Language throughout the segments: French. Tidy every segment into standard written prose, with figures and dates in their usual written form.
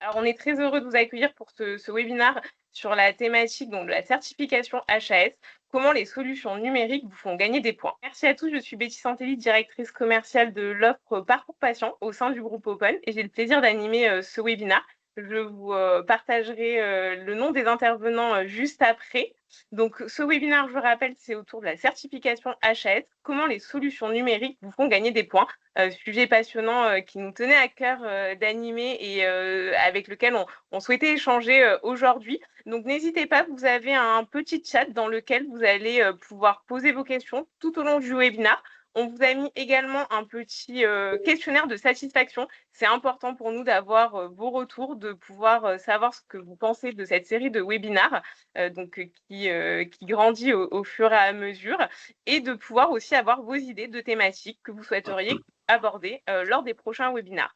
Alors, on est très heureux de vous accueillir pour ce webinaire sur la thématique donc, de la certification HAS, comment les solutions numériques vous font gagner des points. Merci à tous, je suis Betty Santelli, directrice commerciale de l'offre Parcours Patient au sein du groupe Open et j'ai le plaisir d'animer ce webinaire. Je vous partagerai le nom des intervenants juste après. Donc, ce webinaire, je rappelle, c'est autour de la certification HAS, comment les solutions numériques vous font gagner des points. Sujet passionnant qui nous tenait à cœur d'animer et avec lequel on souhaitait échanger aujourd'hui. Donc n'hésitez pas, vous avez un petit chat dans lequel vous allez pouvoir poser vos questions tout au long du webinaire. On vous a mis également un petit questionnaire de satisfaction. C'est important pour nous d'avoir vos retours, de pouvoir savoir ce que vous pensez de cette série de webinaires qui grandit au fur et à mesure et de pouvoir aussi avoir vos idées de thématiques que vous souhaiteriez aborder lors des prochains webinaires.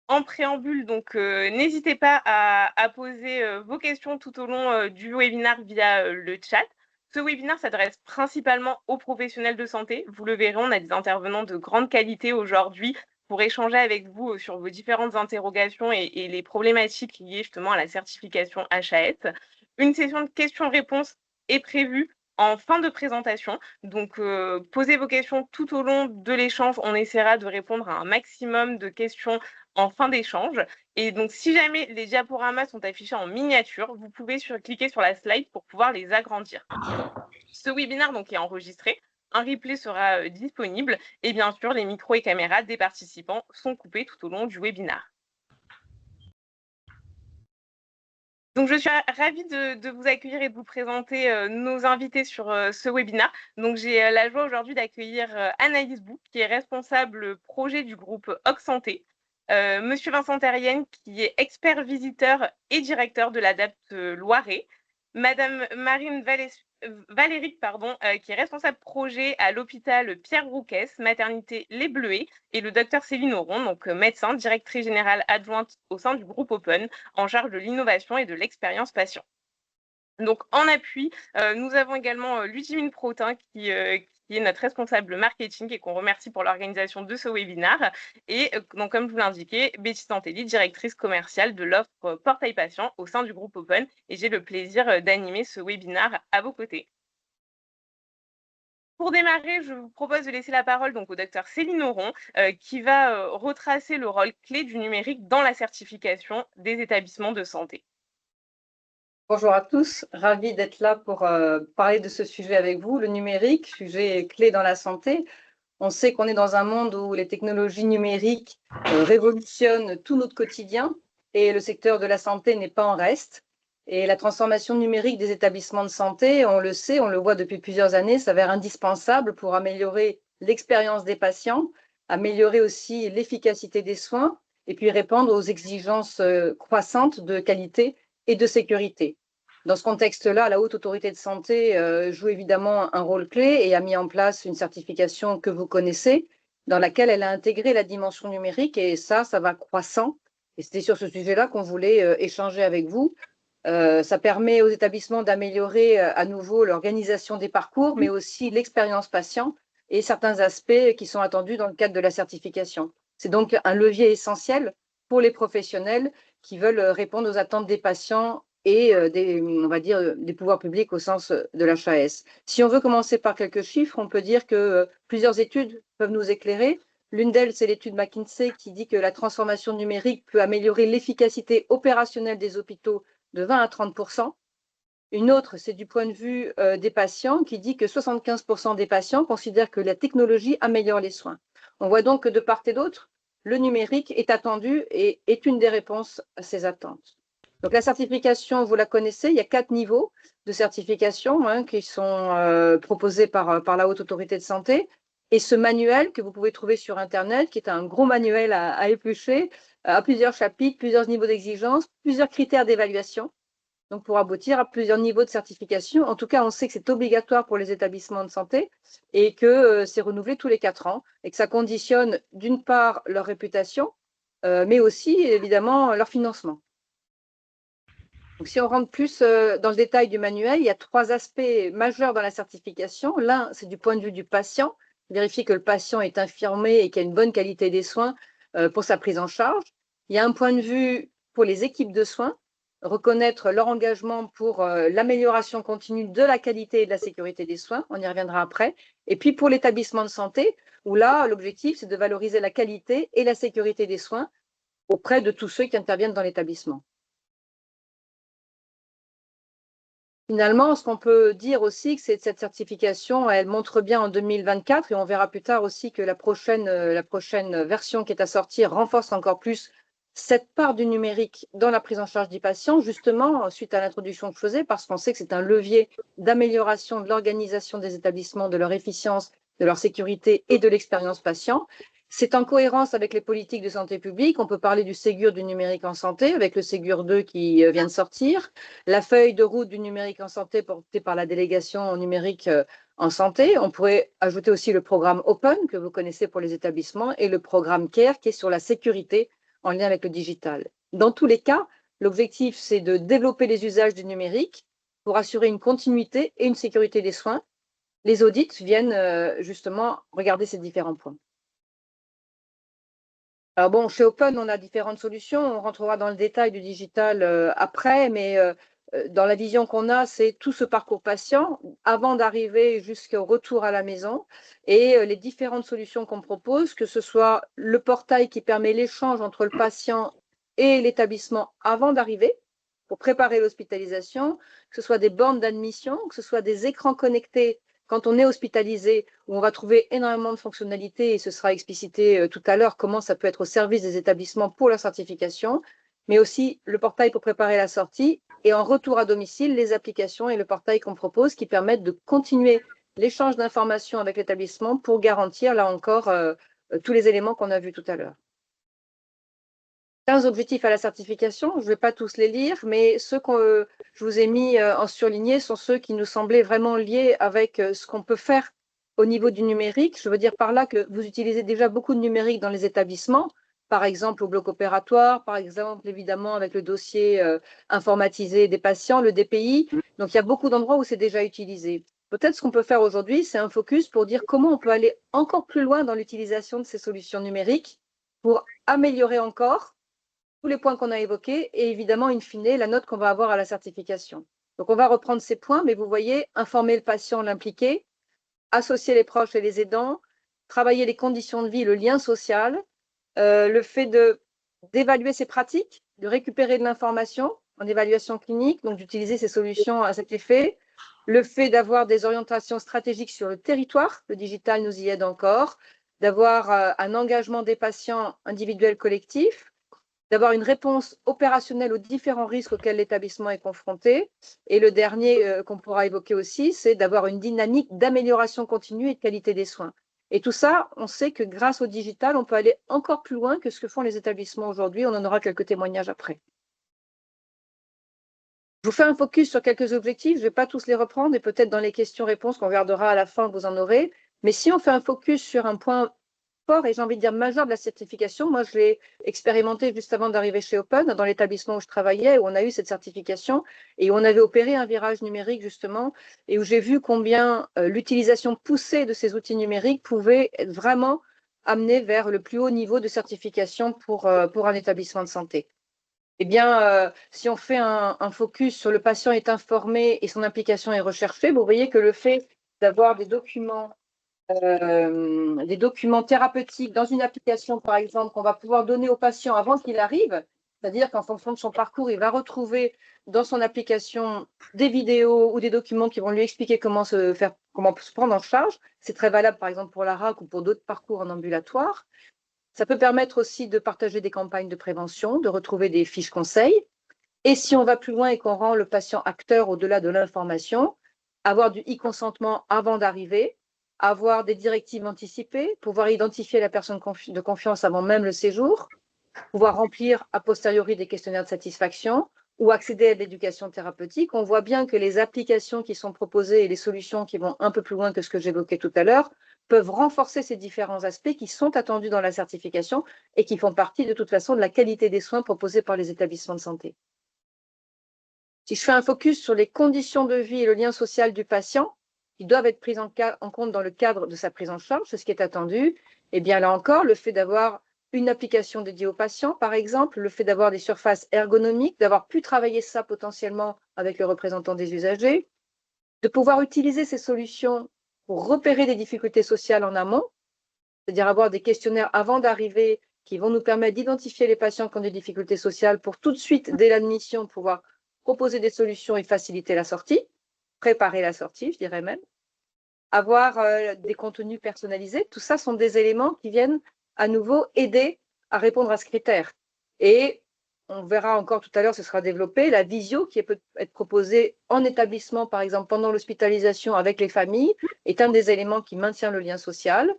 En préambule, donc n'hésitez pas à poser vos questions tout au long du webinaire via le chat. Ce webinaire s'adresse principalement aux professionnels de santé. Vous le verrez, on a des intervenants de grande qualité aujourd'hui pour échanger avec vous sur vos différentes interrogations et les problématiques liées justement à la certification HAS. Une session de questions-réponses est prévue en fin de présentation. Donc, posez vos questions tout au long de l'échange. On essaiera de répondre à un maximum de questions en fin d'échange. Et donc, si jamais les diaporamas sont affichés en miniature, vous pouvez cliquer sur la slide pour pouvoir les agrandir. Ce webinaire donc, est enregistré. Un replay sera disponible et bien sûr, les micros et caméras des participants sont coupés tout au long du webinaire. Donc, je suis ravie de vous accueillir et de vous présenter nos invités sur ce webinaire. Donc, j'ai la joie aujourd'hui d'accueillir Anaïs Bou, qui est responsable projet du groupe Oxanté, Monsieur Vincent Terrienne, qui est expert visiteur et directeur de l'ADAPT Loiret, Madame Marine Valéric, qui est responsable projet à l'hôpital Pierre Rouquès, maternité Les Bleuets, et le docteur Céline Auron, donc médecin, directrice générale adjointe au sein du groupe Open, en charge de l'innovation et de l'expérience patient. Donc, en appui, nous avons également Ludivine Protin qui est notre responsable marketing et qu'on remercie pour l'organisation de ce webinaire. Et donc, comme je vous l'indiquais, Betty Santelli, directrice commerciale de l'offre Portail Patient au sein du groupe Open. Et j'ai le plaisir d'animer ce webinaire à vos côtés. Pour démarrer, je vous propose de laisser la parole donc, au docteur Céline Auron, qui va retracer le rôle clé du numérique dans la certification des établissements de santé. Bonjour à tous, ravie d'être là pour parler de ce sujet avec vous, le numérique, sujet clé dans la santé. On sait qu'on est dans un monde où les technologies numériques révolutionnent tout notre quotidien et le secteur de la santé n'est pas en reste. Et la transformation numérique des établissements de santé, on le sait, on le voit depuis plusieurs années, s'avère indispensable pour améliorer l'expérience des patients, améliorer aussi l'efficacité des soins et puis répondre aux exigences croissantes de qualité et de sécurité. Dans ce contexte-là, la Haute Autorité de Santé joue évidemment un rôle clé et a mis en place une certification que vous connaissez, dans laquelle elle a intégré la dimension numérique et ça va croissant. Et c'était sur ce sujet-là qu'on voulait échanger avec vous. Ça permet aux établissements d'améliorer à nouveau l'organisation des parcours, mais aussi l'expérience patient et certains aspects qui sont attendus dans le cadre de la certification. C'est donc un levier essentiel pour les professionnels qui veulent répondre aux attentes des patients et on va dire, des pouvoirs publics au sens de l'HAS. Si on veut commencer par quelques chiffres, on peut dire que plusieurs études peuvent nous éclairer. L'une d'elles, c'est l'étude McKinsey qui dit que la transformation numérique peut améliorer l'efficacité opérationnelle des hôpitaux de 20 à 30%. Une autre, c'est du point de vue des patients qui dit que 75% des patients considèrent que la technologie améliore les soins. On voit donc que de part et d'autre, le numérique est attendu et est une des réponses à ces attentes. Donc la certification, vous la connaissez, il y a 4 niveaux de certification qui sont proposés par la Haute Autorité de Santé. Et ce manuel que vous pouvez trouver sur Internet, qui est un gros manuel à éplucher, à plusieurs chapitres, plusieurs niveaux d'exigence, plusieurs critères d'évaluation, donc pour aboutir à plusieurs niveaux de certification. En tout cas, on sait que c'est obligatoire pour les établissements de santé et que c'est renouvelé tous les 4 ans et que ça conditionne d'une part leur réputation, mais aussi évidemment leur financement. Donc, si on rentre plus dans le détail du manuel, il y a 3 aspects majeurs dans la certification. L'un, c'est du point de vue du patient. vérifier que le patient est informé et qu'il y a une bonne qualité des soins pour sa prise en charge. Il y a un point de vue pour les équipes de soins, reconnaître leur engagement pour l'amélioration continue de la qualité et de la sécurité des soins, on y reviendra après. Et puis pour l'établissement de santé, où là, l'objectif, c'est de valoriser la qualité et la sécurité des soins auprès de tous ceux qui interviennent dans l'établissement. Finalement, ce qu'on peut dire aussi, c'est que cette certification, elle montre bien en 2024, et on verra plus tard aussi que la prochaine version qui est à sortir renforce encore plus cette part du numérique dans la prise en charge du patient, justement, suite à l'introduction que je faisais, parce qu'on sait que c'est un levier d'amélioration de l'organisation des établissements, de leur efficience, de leur sécurité et de l'expérience patient. C'est en cohérence avec les politiques de santé publique. On peut parler du Ségur du numérique en santé, avec le Ségur 2 qui vient de sortir, la feuille de route du numérique en santé portée par la délégation numérique en santé. On pourrait ajouter aussi le programme Open, que vous connaissez pour les établissements, et le programme CARE, qui est sur la sécurité en lien avec le digital. Dans tous les cas, l'objectif, c'est de développer les usages du numérique pour assurer une continuité et une sécurité des soins. Les audits viennent justement regarder ces différents points. Alors bon, chez Open, on a différentes solutions. On rentrera dans le détail du digital après, mais dans la vision qu'on a, c'est tout ce parcours patient avant d'arriver jusqu'au retour à la maison et les différentes solutions qu'on propose, que ce soit le portail qui permet l'échange entre le patient et l'établissement avant d'arriver pour préparer l'hospitalisation, que ce soit des bornes d'admission, que ce soit des écrans connectés quand on est hospitalisé, où on va trouver énormément de fonctionnalités, et ce sera explicité tout à l'heure comment ça peut être au service des établissements pour leur certification, mais aussi le portail pour préparer la sortie, et en retour à domicile, les applications et le portail qu'on propose qui permettent de continuer l'échange d'informations avec l'établissement pour garantir, là encore, tous les éléments qu'on a vus tout à l'heure. 15 objectifs à la certification, je ne vais pas tous les lire, mais ceux que je vous ai mis en surligné sont ceux qui nous semblaient vraiment liés avec ce qu'on peut faire au niveau du numérique. Je veux dire par là que vous utilisez déjà beaucoup de numérique dans les établissements, par exemple au bloc opératoire, par exemple évidemment avec le dossier informatisé des patients, le DPI. Donc il y a beaucoup d'endroits où c'est déjà utilisé. Peut-être ce qu'on peut faire aujourd'hui, c'est un focus pour dire comment on peut aller encore plus loin dans l'utilisation de ces solutions numériques pour améliorer encore tous les points qu'on a évoqués et évidemment, in fine, la note qu'on va avoir à la certification. Donc, on va reprendre ces points, mais vous voyez, informer le patient, l'impliquer, associer les proches et les aidants, travailler les conditions de vie, le lien social, le fait d'évaluer ses pratiques, de récupérer de l'information en évaluation clinique, donc d'utiliser ces solutions à cet effet, le fait d'avoir des orientations stratégiques sur le territoire, le digital nous y aide encore, d'avoir un engagement des patients individuels collectifs, d'avoir une réponse opérationnelle aux différents risques auxquels l'établissement est confronté. Et le dernier qu'on pourra évoquer aussi, c'est d'avoir une dynamique d'amélioration continue et de qualité des soins. Et tout ça, on sait que grâce au digital, on peut aller encore plus loin que ce que font les établissements aujourd'hui. On en aura quelques témoignages après. Je vous fais un focus sur quelques objectifs. Je ne vais pas tous les reprendre et peut-être dans les questions-réponses qu'on regardera à la fin, vous en aurez. Mais si on fait un focus sur un point fort et j'ai envie de dire majeur de la certification, moi je l'ai expérimenté juste avant d'arriver chez Open, dans l'établissement où je travaillais, où on a eu cette certification et où on avait opéré un virage numérique justement, et où j'ai vu combien l'utilisation poussée de ces outils numériques pouvait être vraiment amenée vers le plus haut niveau de certification pour un établissement de santé. Eh bien, si on fait un focus sur le patient est informé et son implication est recherchée, vous voyez que le fait d'avoir des documents thérapeutiques dans une application, par exemple, qu'on va pouvoir donner au patient avant qu'il arrive, c'est-à-dire qu'en fonction de son parcours, il va retrouver dans son application des vidéos ou des documents qui vont lui expliquer comment se prendre en charge. C'est très valable, par exemple, pour la RAC ou pour d'autres parcours en ambulatoire. Ça peut permettre aussi de partager des campagnes de prévention, de retrouver des fiches conseils. Et si on va plus loin et qu'on rend le patient acteur au-delà de l'information, avoir du e-consentement avant d'arriver, avoir des directives anticipées, pouvoir identifier la personne de confiance avant même le séjour, pouvoir remplir a posteriori des questionnaires de satisfaction ou accéder à l'éducation thérapeutique. On voit bien que les applications qui sont proposées et les solutions qui vont un peu plus loin que ce que j'évoquais tout à l'heure peuvent renforcer ces différents aspects qui sont attendus dans la certification et qui font partie de toute façon de la qualité des soins proposés par les établissements de santé. Si je fais un focus sur les conditions de vie et le lien social du patient, qui doivent être prises en compte dans le cadre de sa prise en charge, c'est ce qui est attendu. Et bien là encore, le fait d'avoir une application dédiée aux patients, par exemple, le fait d'avoir des surfaces ergonomiques, d'avoir pu travailler ça potentiellement avec le représentant des usagers, de pouvoir utiliser ces solutions pour repérer des difficultés sociales en amont, c'est-à-dire avoir des questionnaires avant d'arriver qui vont nous permettre d'identifier les patients qui ont des difficultés sociales pour tout de suite, dès l'admission, pouvoir proposer des solutions et faciliter la sortie, préparer la sortie, je dirais même. Avoir des contenus personnalisés, tout ça sont des éléments qui viennent à nouveau aider à répondre à ce critère. Et on verra encore tout à l'heure, ce sera développé, la visio qui peut être proposée en établissement, par exemple pendant l'hospitalisation avec les familles, est un des éléments qui maintient le lien social.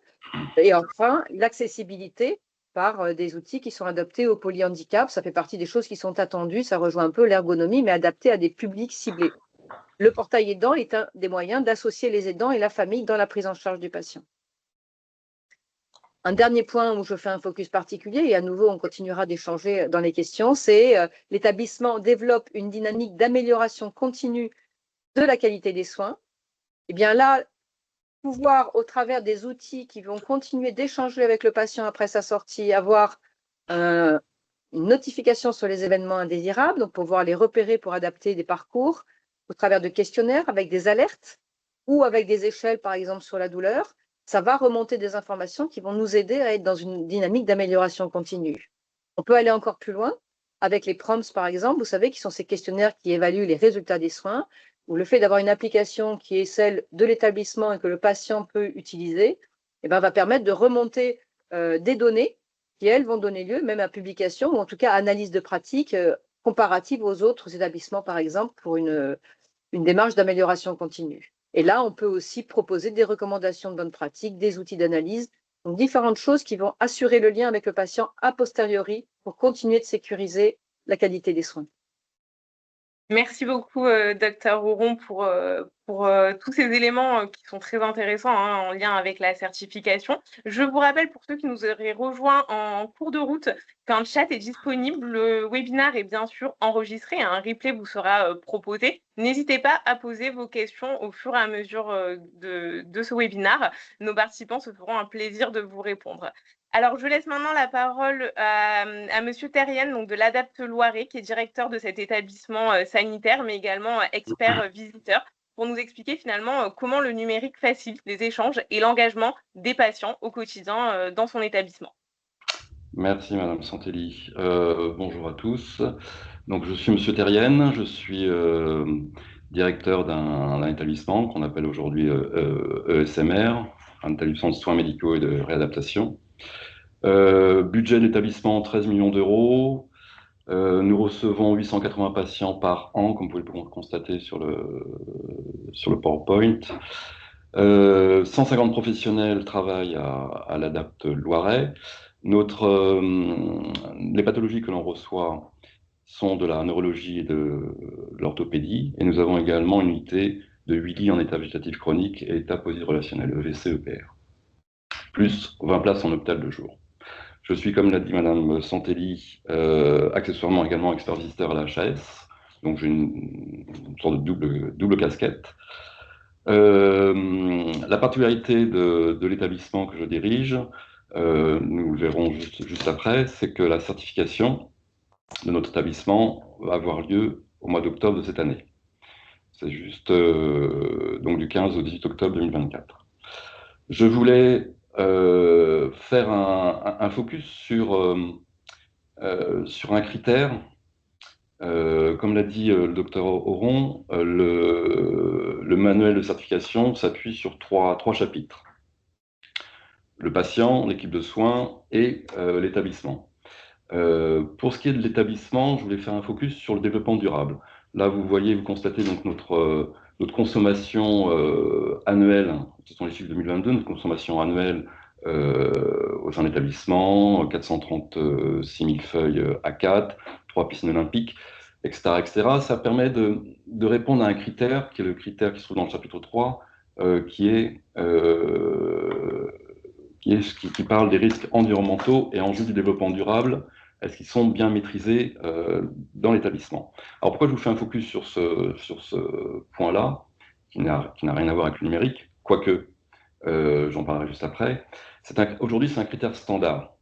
Et enfin, l'accessibilité par des outils qui sont adaptés au polyhandicap. Ça fait partie des choses qui sont attendues, ça rejoint un peu l'ergonomie, mais adapté à des publics ciblés. Le portail aidant est un des moyens d'associer les aidants et la famille dans la prise en charge du patient. Un dernier point où je fais un focus particulier, et à nouveau on continuera d'échanger dans les questions, c'est l'établissement développe une dynamique d'amélioration continue de la qualité des soins. Et bien là, pouvoir, au travers des outils qui vont continuer d'échanger avec le patient après sa sortie, avoir une notification sur les événements indésirables, donc pouvoir les repérer pour adapter des parcours au travers de questionnaires avec des alertes ou avec des échelles, par exemple, sur la douleur. Ça va remonter des informations qui vont nous aider à être dans une dynamique d'amélioration continue. On peut aller encore plus loin avec les prompts, par exemple, vous savez, qui sont ces questionnaires qui évaluent les résultats des soins, ou le fait d'avoir une application qui est celle de l'établissement et que le patient peut utiliser, eh ben, va permettre de remonter des données qui, elles, vont donner lieu même à publication ou en tout cas à analyse de pratique comparative aux autres établissements, par exemple, pour une démarche d'amélioration continue. Et là, on peut aussi proposer des recommandations de bonne pratique, des outils d'analyse, donc différentes choses qui vont assurer le lien avec le patient a posteriori pour continuer de sécuriser la qualité des soins. Merci beaucoup, Dr Rouron, pour tous ces éléments qui sont très intéressants en lien avec la certification. Je vous rappelle, pour ceux qui nous auraient rejoints en cours de route, qu'un chat est disponible. Le webinaire est bien sûr enregistré, un replay vous sera proposé. N'hésitez pas à poser vos questions au fur et à mesure de ce webinaire. Nos participants se feront un plaisir de vous répondre. Alors, je laisse maintenant la parole à Monsieur Terrien, donc de l'Adapte Loiret, qui est directeur de cet établissement sanitaire, mais également expert visiteur, pour nous expliquer finalement comment le numérique facilite les échanges et l'engagement des patients au quotidien dans son établissement. Merci Madame Santelli. Bonjour à tous. Donc, je suis Monsieur Terrien, je suis directeur d'un établissement qu'on appelle aujourd'hui ESMR, un établissement de soins médicaux et de réadaptation. Budget de l'établissement 13 millions d'euros. Nous recevons 880 patients par an, comme vous pouvez le constater sur le PowerPoint. 150 professionnels travaillent à l'Adapte Loiret. Les pathologies que l'on reçoit sont de la neurologie et de l'orthopédie, et nous avons également une unité de 8 lits en état végétatif chronique et état posit-relationnel, EVC-EPR, plus 20 places en hôpital de jour. Je suis, comme l'a dit Madame Santelli, accessoirement également expert visiteur à la HAS, donc j'ai une sorte de double casquette. La particularité de l'établissement que je dirige, nous le verrons juste après, c'est que la certification de notre établissement va avoir lieu au mois d'octobre de cette année. C'est juste donc du 15 au 18 octobre 2024. Je voulais faire un focus sur un critère. Comme l'a dit le docteur Auron, le manuel de certification s'appuie sur trois chapitres. Le patient, l'équipe de soins et l'établissement. Pour ce qui est de l'établissement, je voulais faire un focus sur le développement durable. Là, vous constatez donc notre consommation annuelle, ce sont les chiffres 2022, notre consommation annuelle au sein de l'établissement, 436 000 feuilles A4, 3 piscines olympiques, etc., etc. Ça permet de répondre à un critère, qui est le critère qui se trouve dans le chapitre 3, qui parle des risques environnementaux et enjeux du développement durable. Est-ce qu'ils sont bien maîtrisés dans l'établissement? Alors pourquoi je vous fais un focus sur ce point-là, qui n'a rien à voir avec le numérique, quoique, j'en parlerai juste après. Aujourd'hui, c'est un critère standard.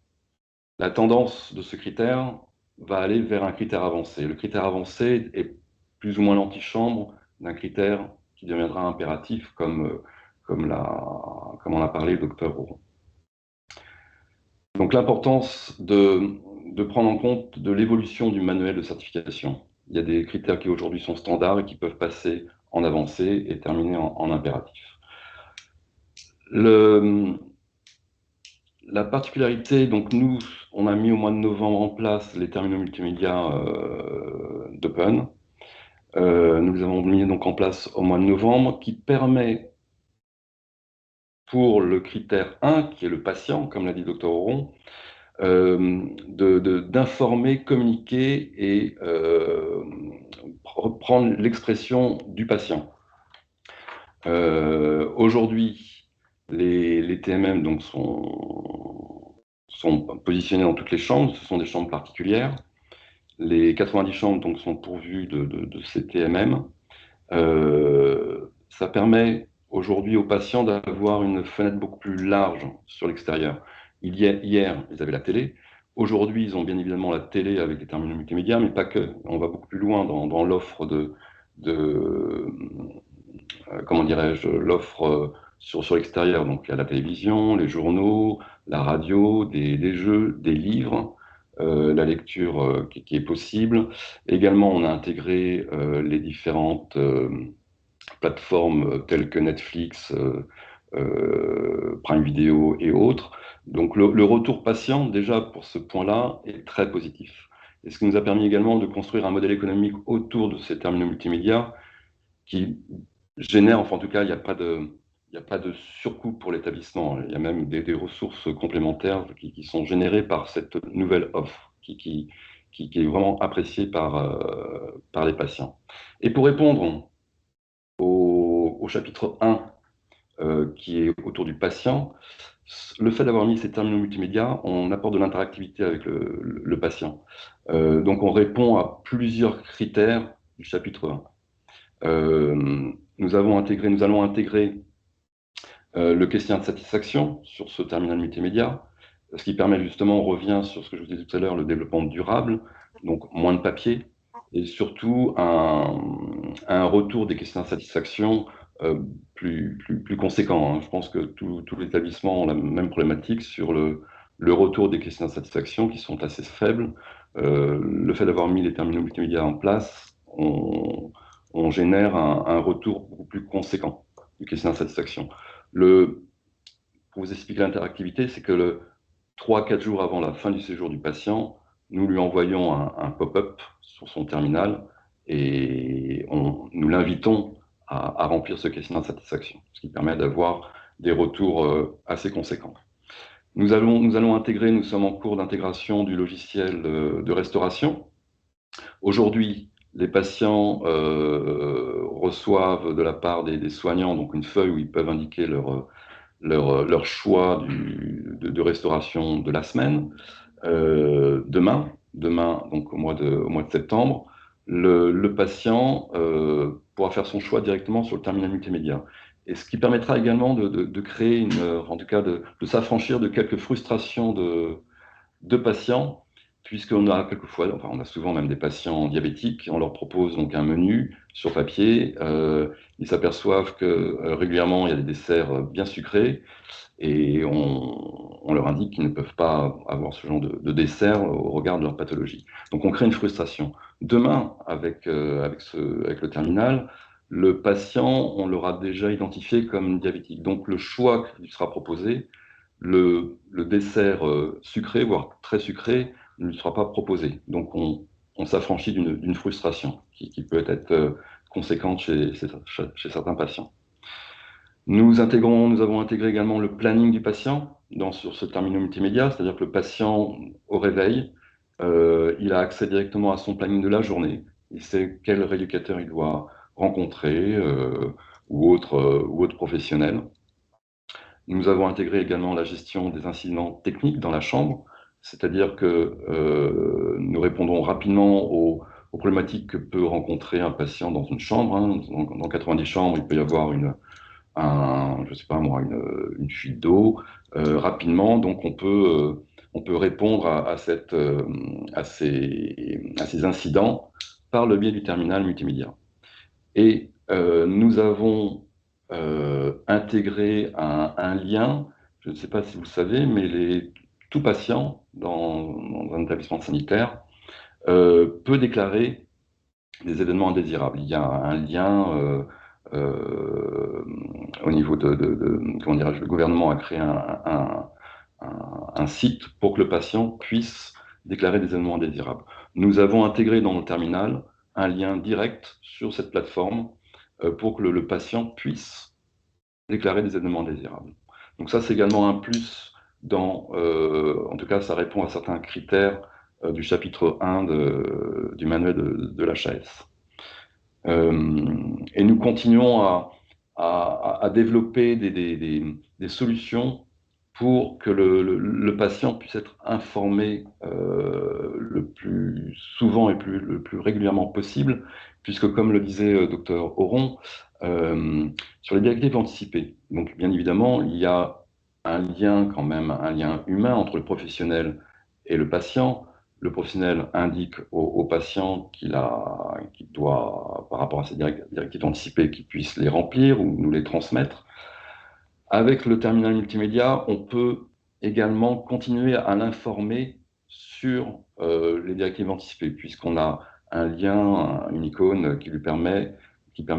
La tendance de ce critère va aller vers un critère avancé. Le critère avancé est plus ou moins l'antichambre d'un critère qui deviendra impératif, comme on a parlé le docteur Auron. Donc l'importance de prendre en compte de l'évolution du manuel de certification. Il y a des critères qui aujourd'hui sont standards et qui peuvent passer en avancé et terminer en impératif. La particularité, donc nous, on a mis au mois de novembre en place les terminaux multimédia d'Open. Nous les avons mis donc en place au mois de novembre, qui permet pour le critère 1, qui est le patient, comme l'a dit le Dr Auron, d'informer, communiquer et reprendre l'expression du patient. Aujourd'hui, les TMM donc, sont positionnés dans toutes les chambres, ce sont des chambres particulières. Les 90 chambres donc, sont pourvues de ces TMM. Ça permet aujourd'hui aux patients d'avoir une fenêtre beaucoup plus large sur l'extérieur. Hier, ils avaient la télé. Aujourd'hui, ils ont bien évidemment la télé avec les terminaux multimédia, mais pas que. On va beaucoup plus loin dans l'offre comment dirais-je, l'offre sur l'extérieur. Donc, il y a la télévision, les journaux, la radio, des jeux, des livres, la lecture qui est possible. Également, on a intégré les différentes plateformes telles que Netflix, Prime Video et autres. Donc le retour patient, déjà pour ce point-là, est très positif. Et ce qui nous a permis également de construire un modèle économique autour de ces terminaux multimédia qui génère, enfin en tout cas, il n'y a pas de surcoût pour l'établissement. Il y a même des ressources complémentaires qui sont générées par cette nouvelle offre qui est vraiment appréciée par les patients. Et pour répondre au chapitre 1, qui est autour du patient, le fait d'avoir mis ces terminaux multimédia, on apporte de l'interactivité avec le patient. Donc on répond à plusieurs critères du chapitre 1. Nous allons intégrer le questionnaire de satisfaction sur ce terminal multimédia, ce qui permet justement, on revient sur ce que je vous disais tout à l'heure, le développement durable, donc moins de papier, et surtout un retour des questionnaires de satisfaction plus conséquent. Hein. Je pense que tous les établissements ont la même problématique sur le retour des questionnaires de satisfaction qui sont assez faibles. Le fait d'avoir mis les terminaux multimédia en place, on génère un retour beaucoup plus conséquent du questionnaire de satisfaction. Pour vous expliquer l'interactivité, c'est que 3-4 jours avant la fin du séjour du patient, nous lui envoyons un pop-up sur son terminal et nous l'invitons à remplir ce questionnaire de satisfaction, ce qui permet d'avoir des retours assez conséquents. Nous allons intégrer, nous sommes en cours d'intégration du logiciel de restauration. Aujourd'hui, les patients reçoivent de la part des soignants donc une feuille où ils peuvent indiquer leur choix de restauration de la semaine. Demain, donc au mois de septembre, le patient pourra faire son choix directement sur le terminal multimédia. Et ce qui permettra également de créer en tout cas de s'affranchir de quelques frustrations de patients, puisqu'on a quelquefois, enfin on a souvent même des patients diabétiques, on leur propose donc un menu sur papier, ils s'aperçoivent que régulièrement il y a des desserts bien sucrés, et on leur indique qu'ils ne peuvent pas avoir ce genre de dessert au regard de leur pathologie. Donc on crée une frustration. Demain, avec le terminal, le patient, on l'aura déjà identifié comme diabétique. Donc le choix qui lui sera proposé, le dessert sucré, voire très sucré, ne lui sera pas proposé. Donc on s'affranchit d'une frustration qui peut être conséquente chez certains patients. Nous avons intégré également le planning du patient sur ce terminal multimédia, c'est-à-dire que le patient, au réveil, il a accès directement à son planning de la journée. Il sait quel rééducateur il doit rencontrer ou autre professionnel. Nous avons intégré également la gestion des incidents techniques dans la chambre, c'est-à-dire que nous répondons rapidement aux problématiques que peut rencontrer un patient dans une chambre. Hein. Dans 90 chambres, il peut y avoir je sais pas moi, une fuite d'eau rapidement. Donc on peut répondre à ces incidents par le biais du terminal multimédia. Et nous avons intégré un lien, je ne sais pas si vous le savez, mais tout patient dans un établissement sanitaire peut déclarer des événements indésirables. Il y a un lien au niveau comment dirais-je, le gouvernement a créé un site pour que le patient puisse déclarer des événements indésirables. Nous avons intégré dans le terminal un lien direct sur cette plateforme pour que le patient puisse déclarer des événements indésirables. Donc ça, c'est également un plus en tout cas, ça répond à certains critères du chapitre 1 du manuel de l'HAS. Et nous continuons à développer des solutions pour que le patient puisse être informé le plus souvent et le plus régulièrement possible, puisque comme le disait Dr Auron, sur les directives anticipées, donc bien évidemment, il y a un lien quand même, un lien humain entre le professionnel et le patient. Le professionnel indique au patient qu'il doit, par rapport à ces directives anticipées, qu'il puisse les remplir ou nous les transmettre. Avec le terminal multimédia, on peut également continuer à l'informer sur les directives anticipées, puisqu'on a un lien, une icône qui permet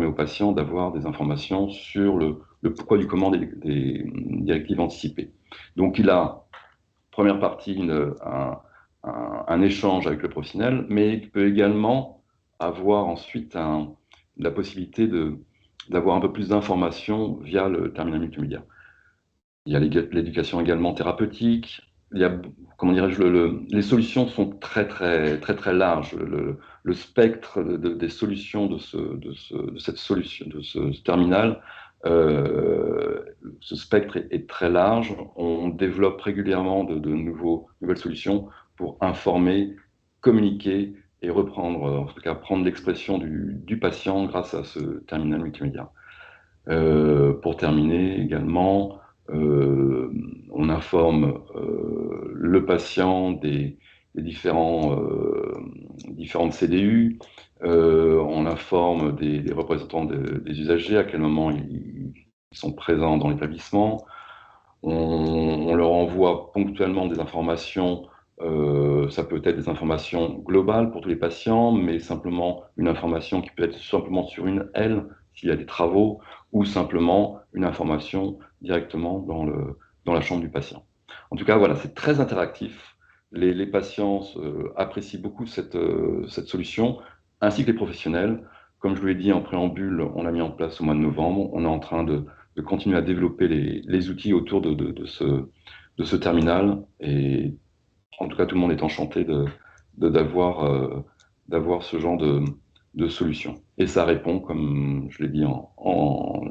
au patient d'avoir des informations sur le pourquoi du comment des directives anticipées. Donc il a, première partie, un échange avec le professionnel, mais il peut également avoir ensuite la possibilité d'avoir un peu plus d'informations via le terminal multimédia. Il y a l'éducation également thérapeutique. Il y a, comment dirais-je, les solutions sont très très très très larges. Le spectre des solutions de cette solution, de ce terminal, ce spectre est très large. On développe régulièrement de nouvelles solutions pour informer, communiquer et reprendre, en tout cas prendre l'expression du patient grâce à ce terminal multimédia. Pour terminer également, on informe le patient des différentes CDU, on informe des représentants des usagers, à quel moment ils sont présents dans l'établissement. On leur envoie ponctuellement des informations, ça peut être des informations globales pour tous les patients, mais simplement une information qui peut être simplement sur une aile, s'il y a des travaux, ou simplement une information directement dans la chambre du patient. En tout cas, voilà, c'est très interactif. Les patients apprécient beaucoup cette solution, ainsi que les professionnels. Comme je vous l'ai dit en préambule, on l'a mis en place au mois de novembre. On est en train de continuer à développer les outils autour de ce terminal. Et en tout cas, tout le monde est enchanté d'avoir ce genre de solution. Et ça répond, comme je l'ai dit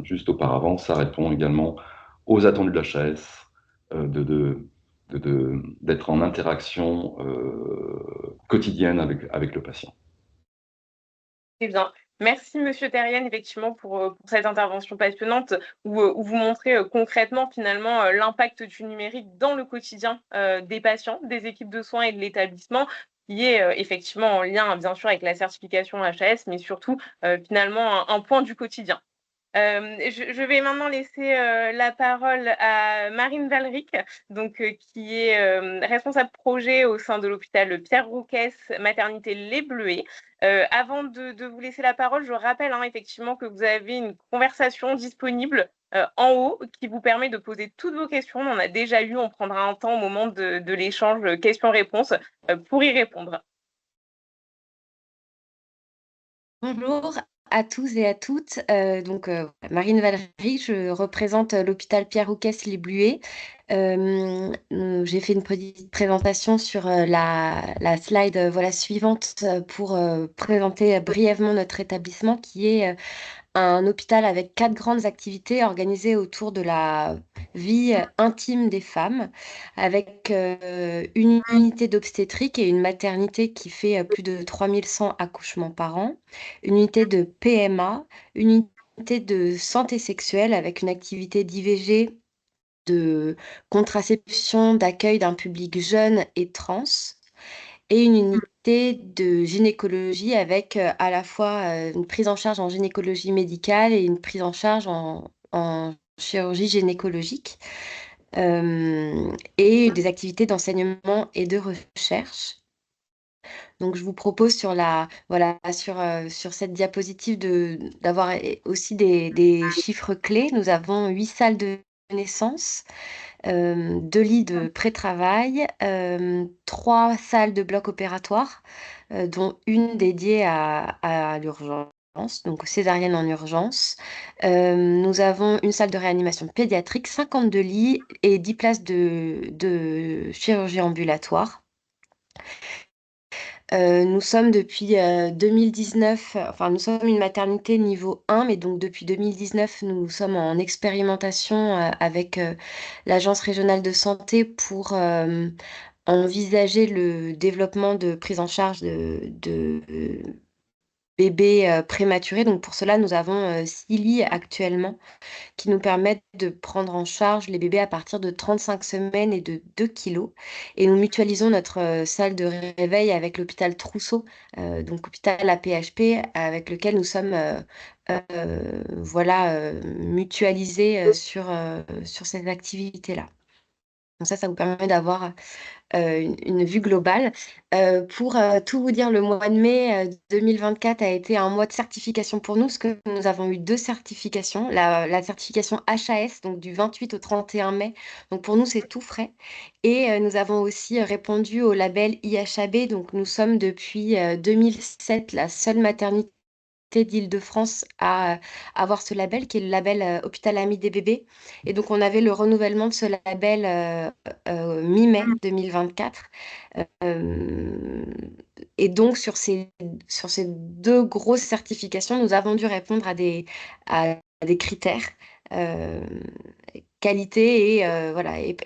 juste auparavant, ça répond également aux attendus de l'HAS, d'être en interaction quotidienne avec le patient. Très bien. Merci, Monsieur Terrien, effectivement, pour cette intervention passionnante où vous montrez concrètement, finalement, l'impact du numérique dans le quotidien des patients, des équipes de soins et de l'établissement, qui est effectivement en lien, bien sûr, avec la certification HAS, mais surtout, finalement, un point du quotidien. Je vais maintenant laisser la parole à Marine Valric, donc, qui est responsable projet au sein de l'hôpital Pierre Rouquès, maternité Les Bleuets. Avant de vous laisser la parole, je rappelle effectivement que vous avez une conversation disponible en haut qui vous permet de poser toutes vos questions. On en a déjà eu, on prendra un temps au moment de l'échange questions-réponses pour y répondre. Bonjour à tous et à toutes. Marine Vallery, je représente l'hôpital Pierre Rouquès Les Bleuets. J'ai fait une petite présentation sur la slide suivante pour présenter brièvement notre établissement qui est un hôpital avec 4 grandes activités organisées autour de la vie intime des femmes, avec une unité d'obstétrique et une maternité qui fait plus de 3100 accouchements par an, une unité de PMA, une unité de santé sexuelle avec une activité d'IVG, de contraception, d'accueil d'un public jeune et trans, et une unité de gynécologie avec à la fois une prise en charge en gynécologie médicale et une prise en charge en chirurgie gynécologique, et des activités d'enseignement et de recherche. Donc, je vous propose sur cette diapositive d'avoir aussi des chiffres clés. Nous avons 8 salles de naissance, 2 lits de pré-travail, 3 salles de bloc opératoire, dont une dédiée à l'urgence, donc césarienne en urgence. Nous avons une salle de réanimation pédiatrique, 52 lits et 10 places de chirurgie ambulatoire. Nous sommes depuis 2019, enfin nous sommes une maternité niveau 1, mais donc depuis 2019, nous sommes en expérimentation avec l'Agence régionale de santé pour envisager le développement de prise en charge de bébés prématurés. Donc pour cela, nous avons 6 lits actuellement qui nous permettent de prendre en charge les bébés à partir de 35 semaines et de 2 kilos. Et nous mutualisons notre salle de réveil avec l'hôpital Trousseau, donc hôpital APHP, avec lequel nous sommes mutualisés sur ces activités-là. Donc ça vous permet d'avoir une vue globale. Pour tout vous dire, le mois de mai 2024 a été un mois de certification pour nous, parce que nous avons eu 2 certifications. La certification HAS, donc du 28 au 31 mai. Donc pour nous, c'est tout frais. Et nous avons aussi répondu au label IHAB. Donc nous sommes depuis 2007 la seule maternité d'Île-de-France à avoir ce label, qui est le label Hôpital Ami des bébés. Et donc, on avait le renouvellement de ce label mi-mai 2024. Et donc, sur ces 2 grosses certifications, nous avons dû répondre à des critères, qualité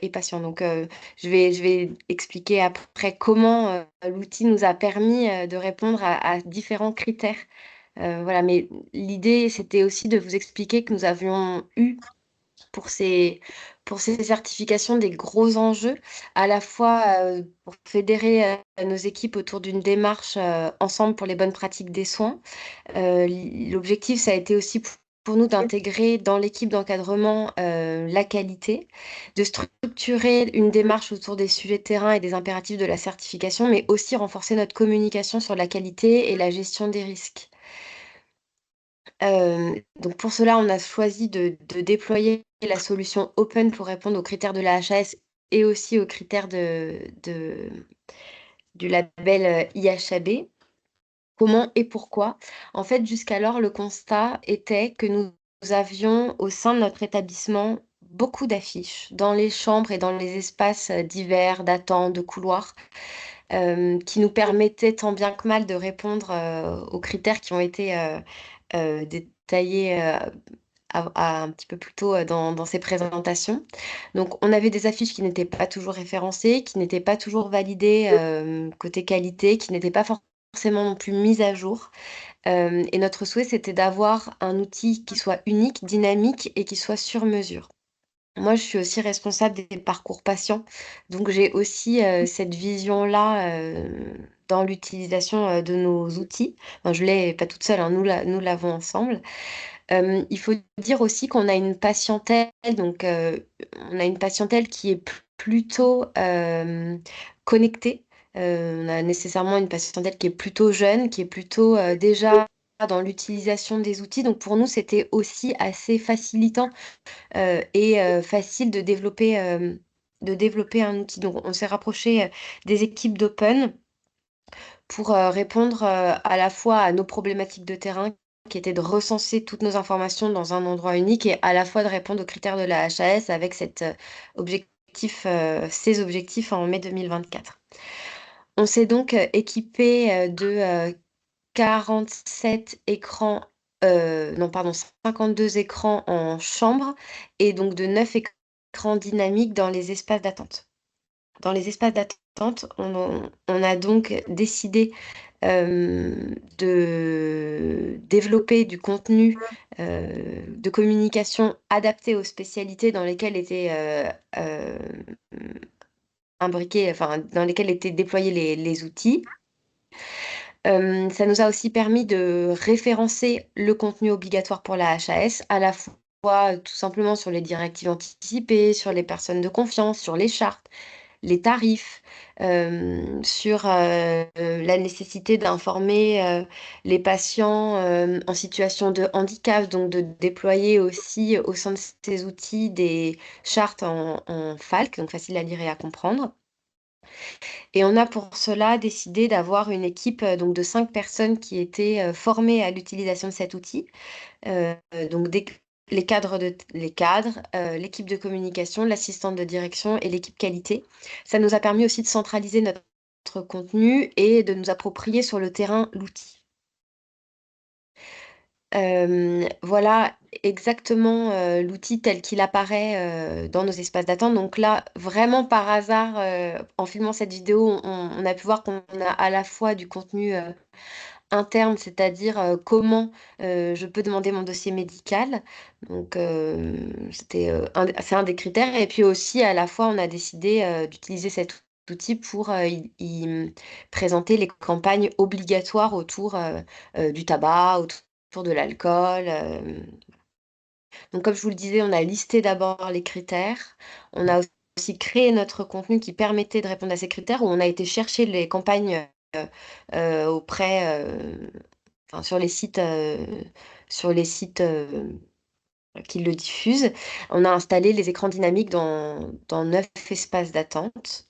et patient. Donc, je vais expliquer après comment l'outil nous a permis de répondre à différents critères. Voilà, mais l'idée, c'était aussi de vous expliquer que nous avions eu pour ces certifications des gros enjeux, à la fois pour fédérer nos équipes autour d'une démarche ensemble pour les bonnes pratiques des soins. L'objectif, ça a été aussi pour nous d'intégrer dans l'équipe d'encadrement la qualité, de structurer une démarche autour des sujets de terrain et des impératifs de la certification, mais aussi renforcer notre communication sur la qualité et la gestion des risques. Donc pour cela, on a choisi de déployer la solution open pour répondre aux critères de la HAS et aussi aux critères du label IHAB. Comment et pourquoi? En fait, jusqu'alors, le constat était que nous avions au sein de notre établissement beaucoup d'affiches dans les chambres et dans les espaces divers, d'attente, de couloirs, qui nous permettaient tant bien que mal de répondre aux critères qui ont été détaillés un petit peu plus tôt dans ces présentations. Donc, on avait des affiches qui n'étaient pas toujours référencées, qui n'étaient pas toujours validées côté qualité, qui n'étaient pas forcément non plus mises à jour. Et notre souhait, c'était d'avoir un outil qui soit unique, dynamique et qui soit sur mesure. Moi, je suis aussi responsable des parcours patients, donc j'ai aussi cette vision-là dans l'utilisation de nos outils. Enfin, je l'ai pas toute seule, hein, nous l'avons ensemble. Il faut dire aussi qu'on a une patientèle, donc on a une patientèle qui est plutôt connectée. On a nécessairement une patientèle qui est plutôt jeune, qui est plutôt déjà dans l'utilisation des outils. Donc pour nous, c'était aussi assez facilitant et facile de développer un outil. Donc on s'est rapproché des équipes d'Open pour répondre à la fois à nos problématiques de terrain, qui étaient de recenser toutes nos informations dans un endroit unique, et à la fois de répondre aux critères de la HAS avec ces objectifs en mai 2024. On s'est donc équipé de 47 écrans non, pardon, 52 écrans en chambre et donc de 9 écrans dynamiques dans les espaces d'attente. Dans les espaces d'attente, on a donc décidé de développer du contenu de communication adapté aux spécialités dans lesquelles étaient imbriqués, enfin, dans lesquels étaient déployés les outils. Ça nous a aussi permis de référencer le contenu obligatoire pour la HAS, à la fois tout simplement sur les directives anticipées, sur les personnes de confiance, sur les chartes, les tarifs, sur la nécessité d'informer les patients en situation de handicap, donc de déployer aussi au sein de ces outils des chartes en FALC, donc facile à lire et à comprendre. Et on a pour cela décidé d'avoir une équipe donc de 5 personnes qui étaient formées à l'utilisation de cet outil. Donc les cadres, l'équipe de communication, l'assistante de direction et l'équipe qualité. Ça nous a permis aussi de centraliser notre contenu et de nous approprier sur le terrain l'outil. Voilà exactement l'outil tel qu'il apparaît dans nos espaces d'attente. Donc là, vraiment par hasard, en filmant cette vidéo, on a pu voir qu'on a à la fois du contenu interne, c'est-à-dire comment je peux demander mon dossier médical. Donc c'est un des critères. Et puis aussi, à la fois, on a décidé d'utiliser cet outil pour présenter les campagnes obligatoires autour du tabac, autour de l'alcool. Donc comme je vous le disais, on a listé d'abord les critères. On a aussi créé notre contenu qui permettait de répondre à ces critères, où on a été chercher les campagnes auprès, enfin, sur les sites qui le diffusent. On a installé les écrans dynamiques dans 9 espaces d'attente.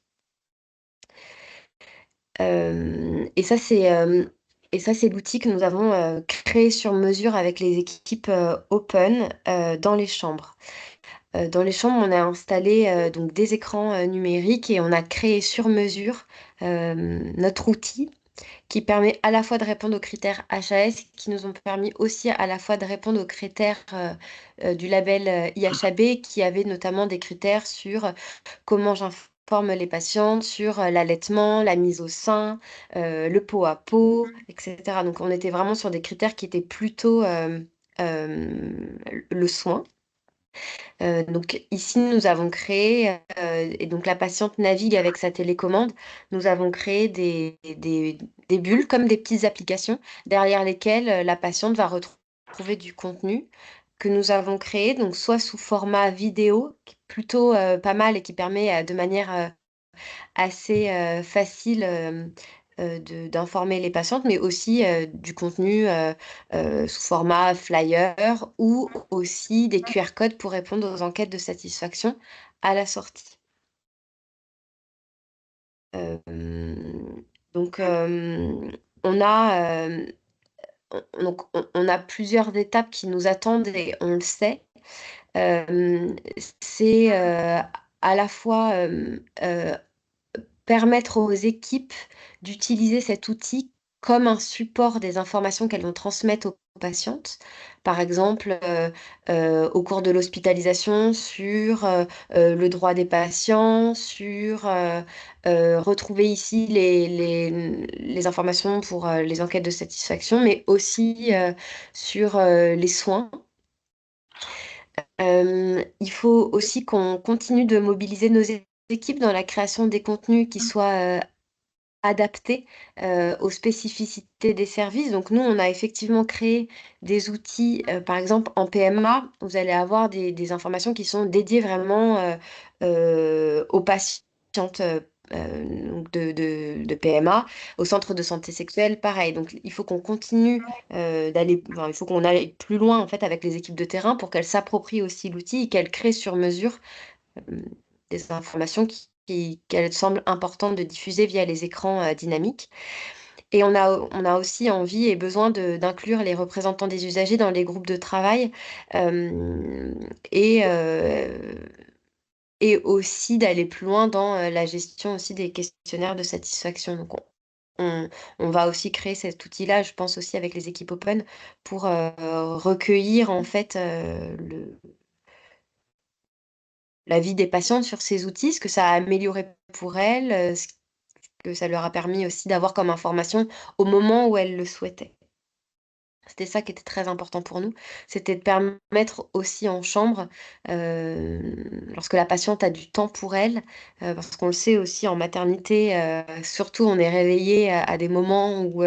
Et ça, c'est l'outil que nous avons créé sur mesure avec les équipes Open dans les chambres. Dans les chambres, on a installé donc des écrans numériques et on a créé sur mesure notre outil qui permet à la fois de répondre aux critères HAS, qui nous ont permis aussi à la fois de répondre aux critères du label IHAB, qui avait notamment des critères sur comment j'informe les patientes, sur l'allaitement, la mise au sein, le pot à pot, etc. Donc on était vraiment sur des critères qui étaient plutôt le soin. Donc ici, nous avons créé, et donc la patiente navigue avec sa télécommande, nous avons créé des bulles comme des petites applications derrière lesquelles la patiente va retrouver du contenu que nous avons créé, donc soit sous format vidéo, qui est plutôt pas mal et qui permet de manière assez facile d'informer les patientes, mais aussi du contenu sous format flyer ou aussi des QR codes pour répondre aux enquêtes de satisfaction à la sortie. Donc, on a, on a plusieurs étapes qui nous attendent et on le sait. C'est à la fois permettre aux équipes d'utiliser cet outil comme un support des informations qu'elles vont transmettre aux patientes. Par exemple, au cours de l'hospitalisation, sur le droit des patients, sur retrouver ici les informations pour les enquêtes de satisfaction, mais aussi sur les soins. Il faut aussi qu'on continue de mobiliser nos équipes dans la création des contenus qui soient adaptés aux spécificités des services. Donc nous, on a effectivement créé des outils, par exemple en PMA, vous allez avoir des informations qui sont dédiées vraiment aux patientes donc de PMA, au centre de santé sexuelle, pareil. Donc il faut qu'on continue il faut qu'on aille plus loin en fait avec les équipes de terrain pour qu'elles s'approprient aussi l'outil et qu'elles créent sur mesure des informations qu'elles semblent importantes de diffuser via les écrans dynamiques. Et on a aussi envie et besoin d'inclure les représentants des usagers dans les groupes de travail et aussi d'aller plus loin dans la gestion aussi des questionnaires de satisfaction. Donc on, on va aussi créer cet outil-là, je pense aussi avec les équipes open, pour recueillir en fait la vie des patientes sur ces outils, ce que ça a amélioré pour elles, ce que ça leur a permis aussi d'avoir comme information au moment où elles le souhaitaient. C'était ça qui était très important pour nous, c'était de permettre aussi en chambre, lorsque la patiente a du temps pour elle, parce qu'on le sait aussi en maternité, surtout on est réveillé à des moments où,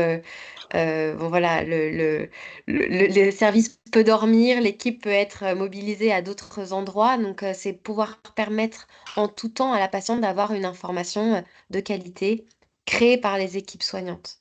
bon voilà, le service peut dormir, l'équipe peut être, mobilisée à d'autres endroits, donc c'est pouvoir permettre en tout temps à la patiente d'avoir une information, de qualité, créée par les équipes soignantes.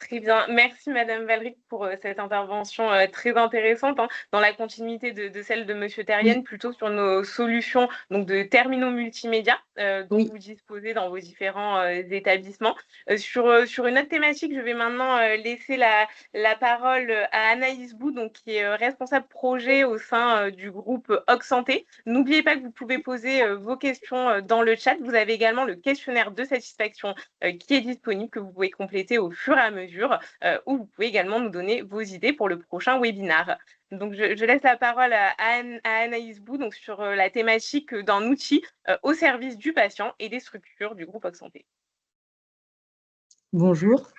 Très bien. Merci Madame Valric pour cette intervention très intéressante, hein, dans la continuité de celle de Monsieur Terrienne, Oui, plutôt sur nos solutions donc de terminaux multimédia dont oui. vous disposez dans vos différents établissements. Sur une autre thématique, je vais maintenant laisser la parole à Anaïs Bou, donc, qui est responsable projet au sein du groupe Santé. N'oubliez pas que vous pouvez poser vos questions dans le chat. Vous avez également le questionnaire de satisfaction qui est disponible, que vous pouvez compléter au fur et à mesure, ou vous pouvez également nous donner vos idées pour le prochain webinar. Donc, je laisse la parole à Anaïs Bou, donc, sur la thématique d'un outil au service du patient et des structures du groupe Santé. Bonjour,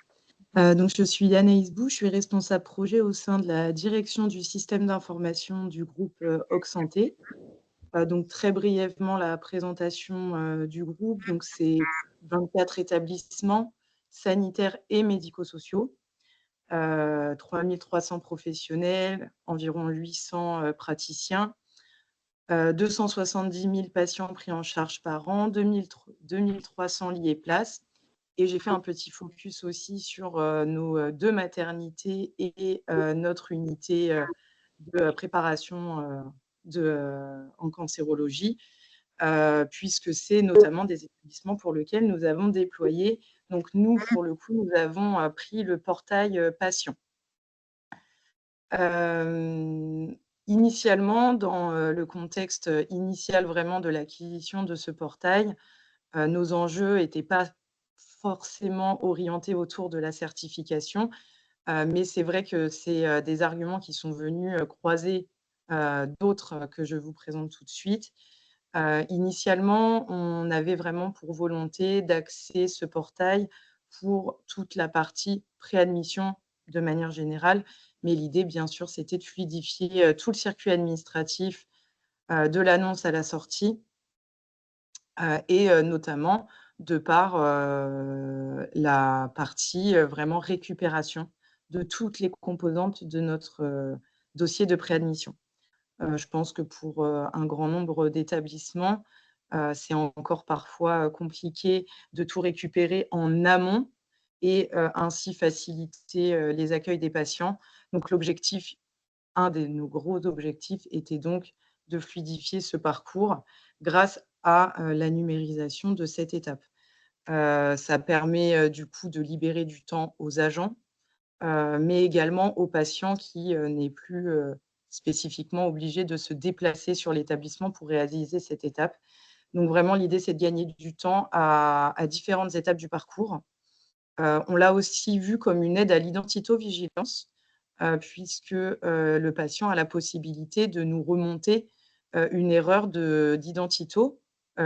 donc je suis Anaïs Bou, je suis responsable projet au sein de la direction du système d'information du groupe Santé. Donc très brièvement, la présentation du groupe, donc c'est 24 établissements sanitaires et médico-sociaux, 3300 professionnels, environ 800 praticiens, 270 000 patients pris en charge par an, 2300 lits et places. Et j'ai fait un petit focus aussi sur nos 2 maternités et notre unité de préparation en cancérologie, puisque c'est notamment des établissements pour lesquels nous avons déployé. Donc nous, pour le coup, nous avons pris le portail patient. Initialement, dans le contexte initial vraiment de l'acquisition de ce portail, nos enjeux n'étaient pas forcément orientés autour de la certification, mais c'est vrai que c'est des arguments qui sont venus croiser d'autres que je vous présente tout de suite. Initialement, on avait vraiment pour volonté d'axer ce portail pour toute la partie préadmission de manière générale, mais l'idée, bien sûr, c'était de fluidifier tout le circuit administratif de l'annonce à la sortie, et notamment de par la partie vraiment récupération de toutes les composantes de notre dossier de préadmission. Je pense que pour un grand nombre d'établissements, c'est encore parfois compliqué de tout récupérer en amont et ainsi faciliter les accueils des patients. Donc l'objectif, un de nos gros objectifs était donc de fluidifier ce parcours grâce à la numérisation de cette étape. Ça permet du coup de libérer du temps aux agents, mais également aux patients qui n'est plus spécifiquement obligé de se déplacer sur l'établissement pour réaliser cette étape. Donc vraiment, l'idée, c'est de gagner du temps à différentes étapes du parcours. On l'a aussi vu comme une aide à l'identito-vigilance, puisque le patient a la possibilité de nous remonter une erreur d'identito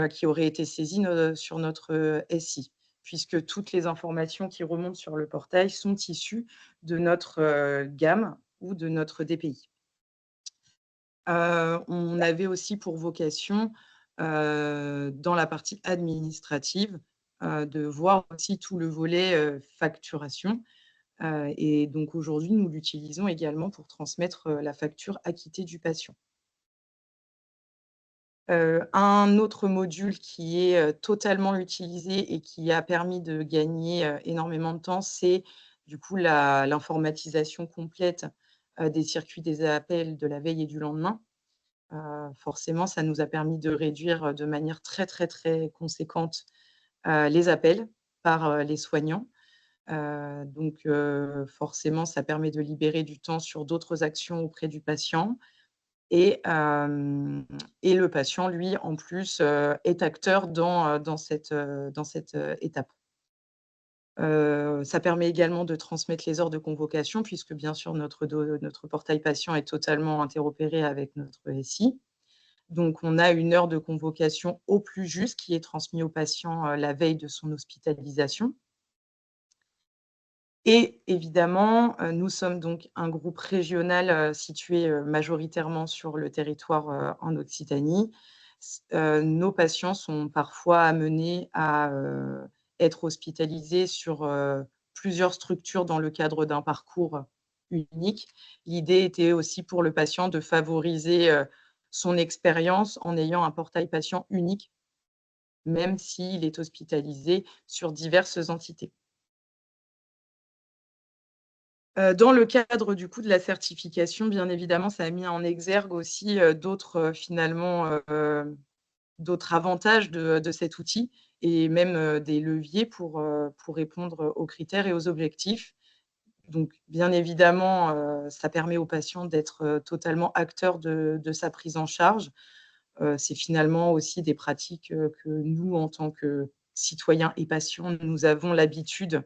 qui aurait été saisie sur notre SI, puisque toutes les informations qui remontent sur le portail sont issues de notre gamme ou de notre DPI. On avait aussi pour vocation, dans la partie administrative, de voir aussi tout le volet facturation. Et donc aujourd'hui, nous l'utilisons également pour transmettre la facture acquittée du patient. Un autre module qui est totalement utilisé et qui a permis de gagner énormément de temps, c'est du coup l'informatisation complète des circuits des appels de la veille et du lendemain. Forcément, ça nous a permis de réduire de manière très, très, très conséquente les appels par les soignants. Donc forcément, ça permet de libérer du temps sur d'autres actions auprès du patient et le patient, lui, en plus, est acteur dans cette étape. Ça permet également de transmettre les heures de convocation puisque bien sûr notre portail patient est totalement interopéré avec notre SI. Donc on a une heure de convocation au plus juste qui est transmise au patient, la veille de son hospitalisation. Et évidemment, nous sommes donc un groupe régional, situé, majoritairement sur le territoire, en Occitanie. Nos patients sont parfois amenés à, être hospitalisés sur, plusieurs structures dans le cadre d'un parcours unique. L'idée était aussi pour le patient de favoriser, son expérience en ayant un portail patient unique, même s'il est hospitalisé sur diverses entités. Dans le cadre du coup de la certification, bien évidemment, ça a mis en exergue aussi, d'autres, finalement, d'autres avantages de cet outil et même, des leviers pour répondre aux critères et aux objectifs. Donc bien évidemment, ça permet aux patients d'être, totalement acteurs de sa prise en charge. C'est finalement aussi des pratiques, que nous, en tant que citoyens et patients, nous avons l'habitude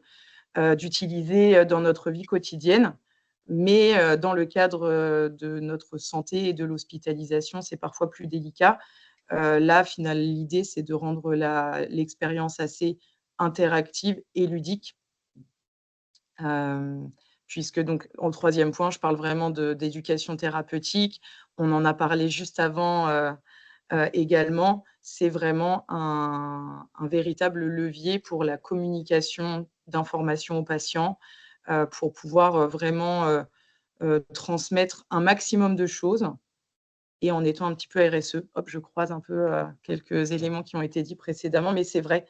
d'utiliser, dans notre vie quotidienne. Mais, dans le cadre, de notre santé et de l'hospitalisation, c'est parfois plus délicat. Là, l'idée, c'est de rendre l'expérience assez interactive et ludique. Puisque donc en troisième point, je parle vraiment d'éducation thérapeutique. On en a parlé juste avant, également. C'est vraiment un véritable levier pour la communication d'informations aux patients, pour pouvoir, vraiment, transmettre un maximum de choses et en étant un petit peu RSE. Hop, je croise un peu, quelques éléments qui ont été dits précédemment, mais c'est vrai,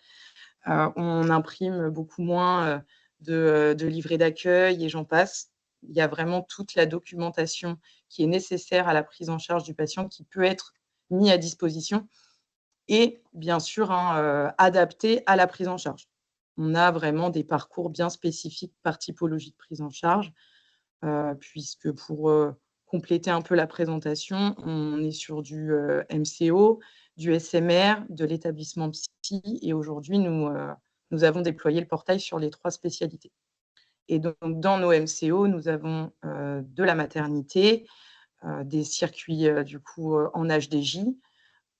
on imprime beaucoup moins, de livrets d'accueil et j'en passe. Il y a vraiment toute la documentation qui est nécessaire à la prise en charge du patient qui peut être mis à disposition et bien sûr, hein, adapté à la prise en charge. On a vraiment des parcours bien spécifiques par typologie de prise en charge, puisque pour, compléter un peu la présentation, on est sur du, MCO, du SMR, de l'établissement psy et aujourd'hui nous avons déployé le portail sur les 3 spécialités. Et donc dans nos MCO, nous avons, de la maternité, des circuits, du coup, en HDJ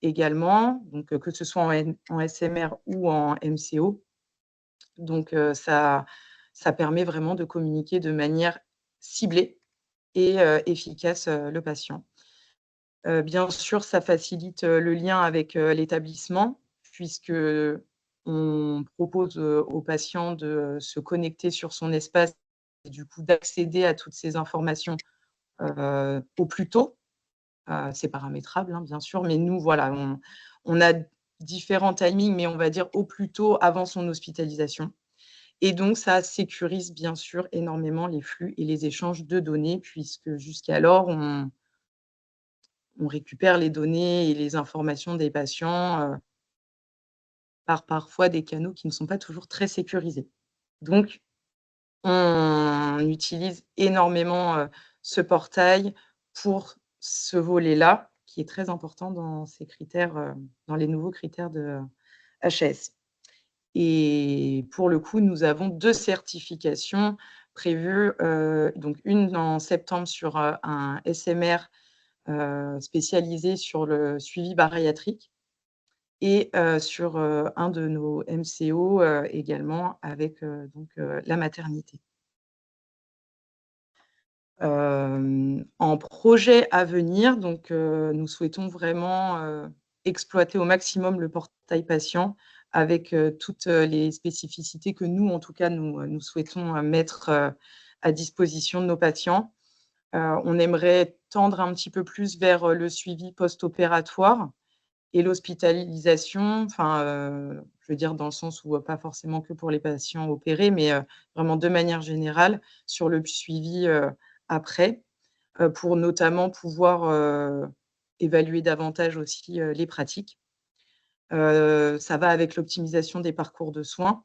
également, donc que ce soit en SMR ou en MCO. Donc ça permet vraiment de communiquer de manière ciblée et efficace, le patient. Bien sûr, ça facilite, le lien avec, l'établissement puisqu'on propose, aux patients de se connecter sur son espace et du coup d'accéder à toutes ces informations, au plus tôt. C'est paramétrable, hein, bien sûr, mais nous, voilà, on a différents timings, mais on va dire au plus tôt avant son hospitalisation et donc ça sécurise bien sûr énormément les flux et les échanges de données puisque jusqu'alors on récupère les données et les informations des patients, par parfois des canaux qui ne sont pas toujours très sécurisés. Donc on utilise énormément, ce portail pour ce volet-là, qui est très important dans ces critères, dans les nouveaux critères de HAS. Et pour le coup, nous avons 2 certifications prévues, donc une en septembre sur, un SMR, spécialisé sur le suivi bariatrique et sur, un de nos MCO, également avec, la maternité. En projet à venir, donc nous souhaitons vraiment, exploiter au maximum le portail patient avec, toutes, les spécificités que nous, en tout cas, nous souhaitons, mettre, à disposition de nos patients. On aimerait tendre un petit peu plus vers, le suivi post-opératoire et l'hospitalisation, enfin, je veux dire dans le sens où, pas forcément que pour les patients opérés, mais, vraiment de manière générale sur le suivi, après, pour notamment pouvoir, évaluer davantage aussi, les pratiques. Ça va avec l'optimisation des parcours de soins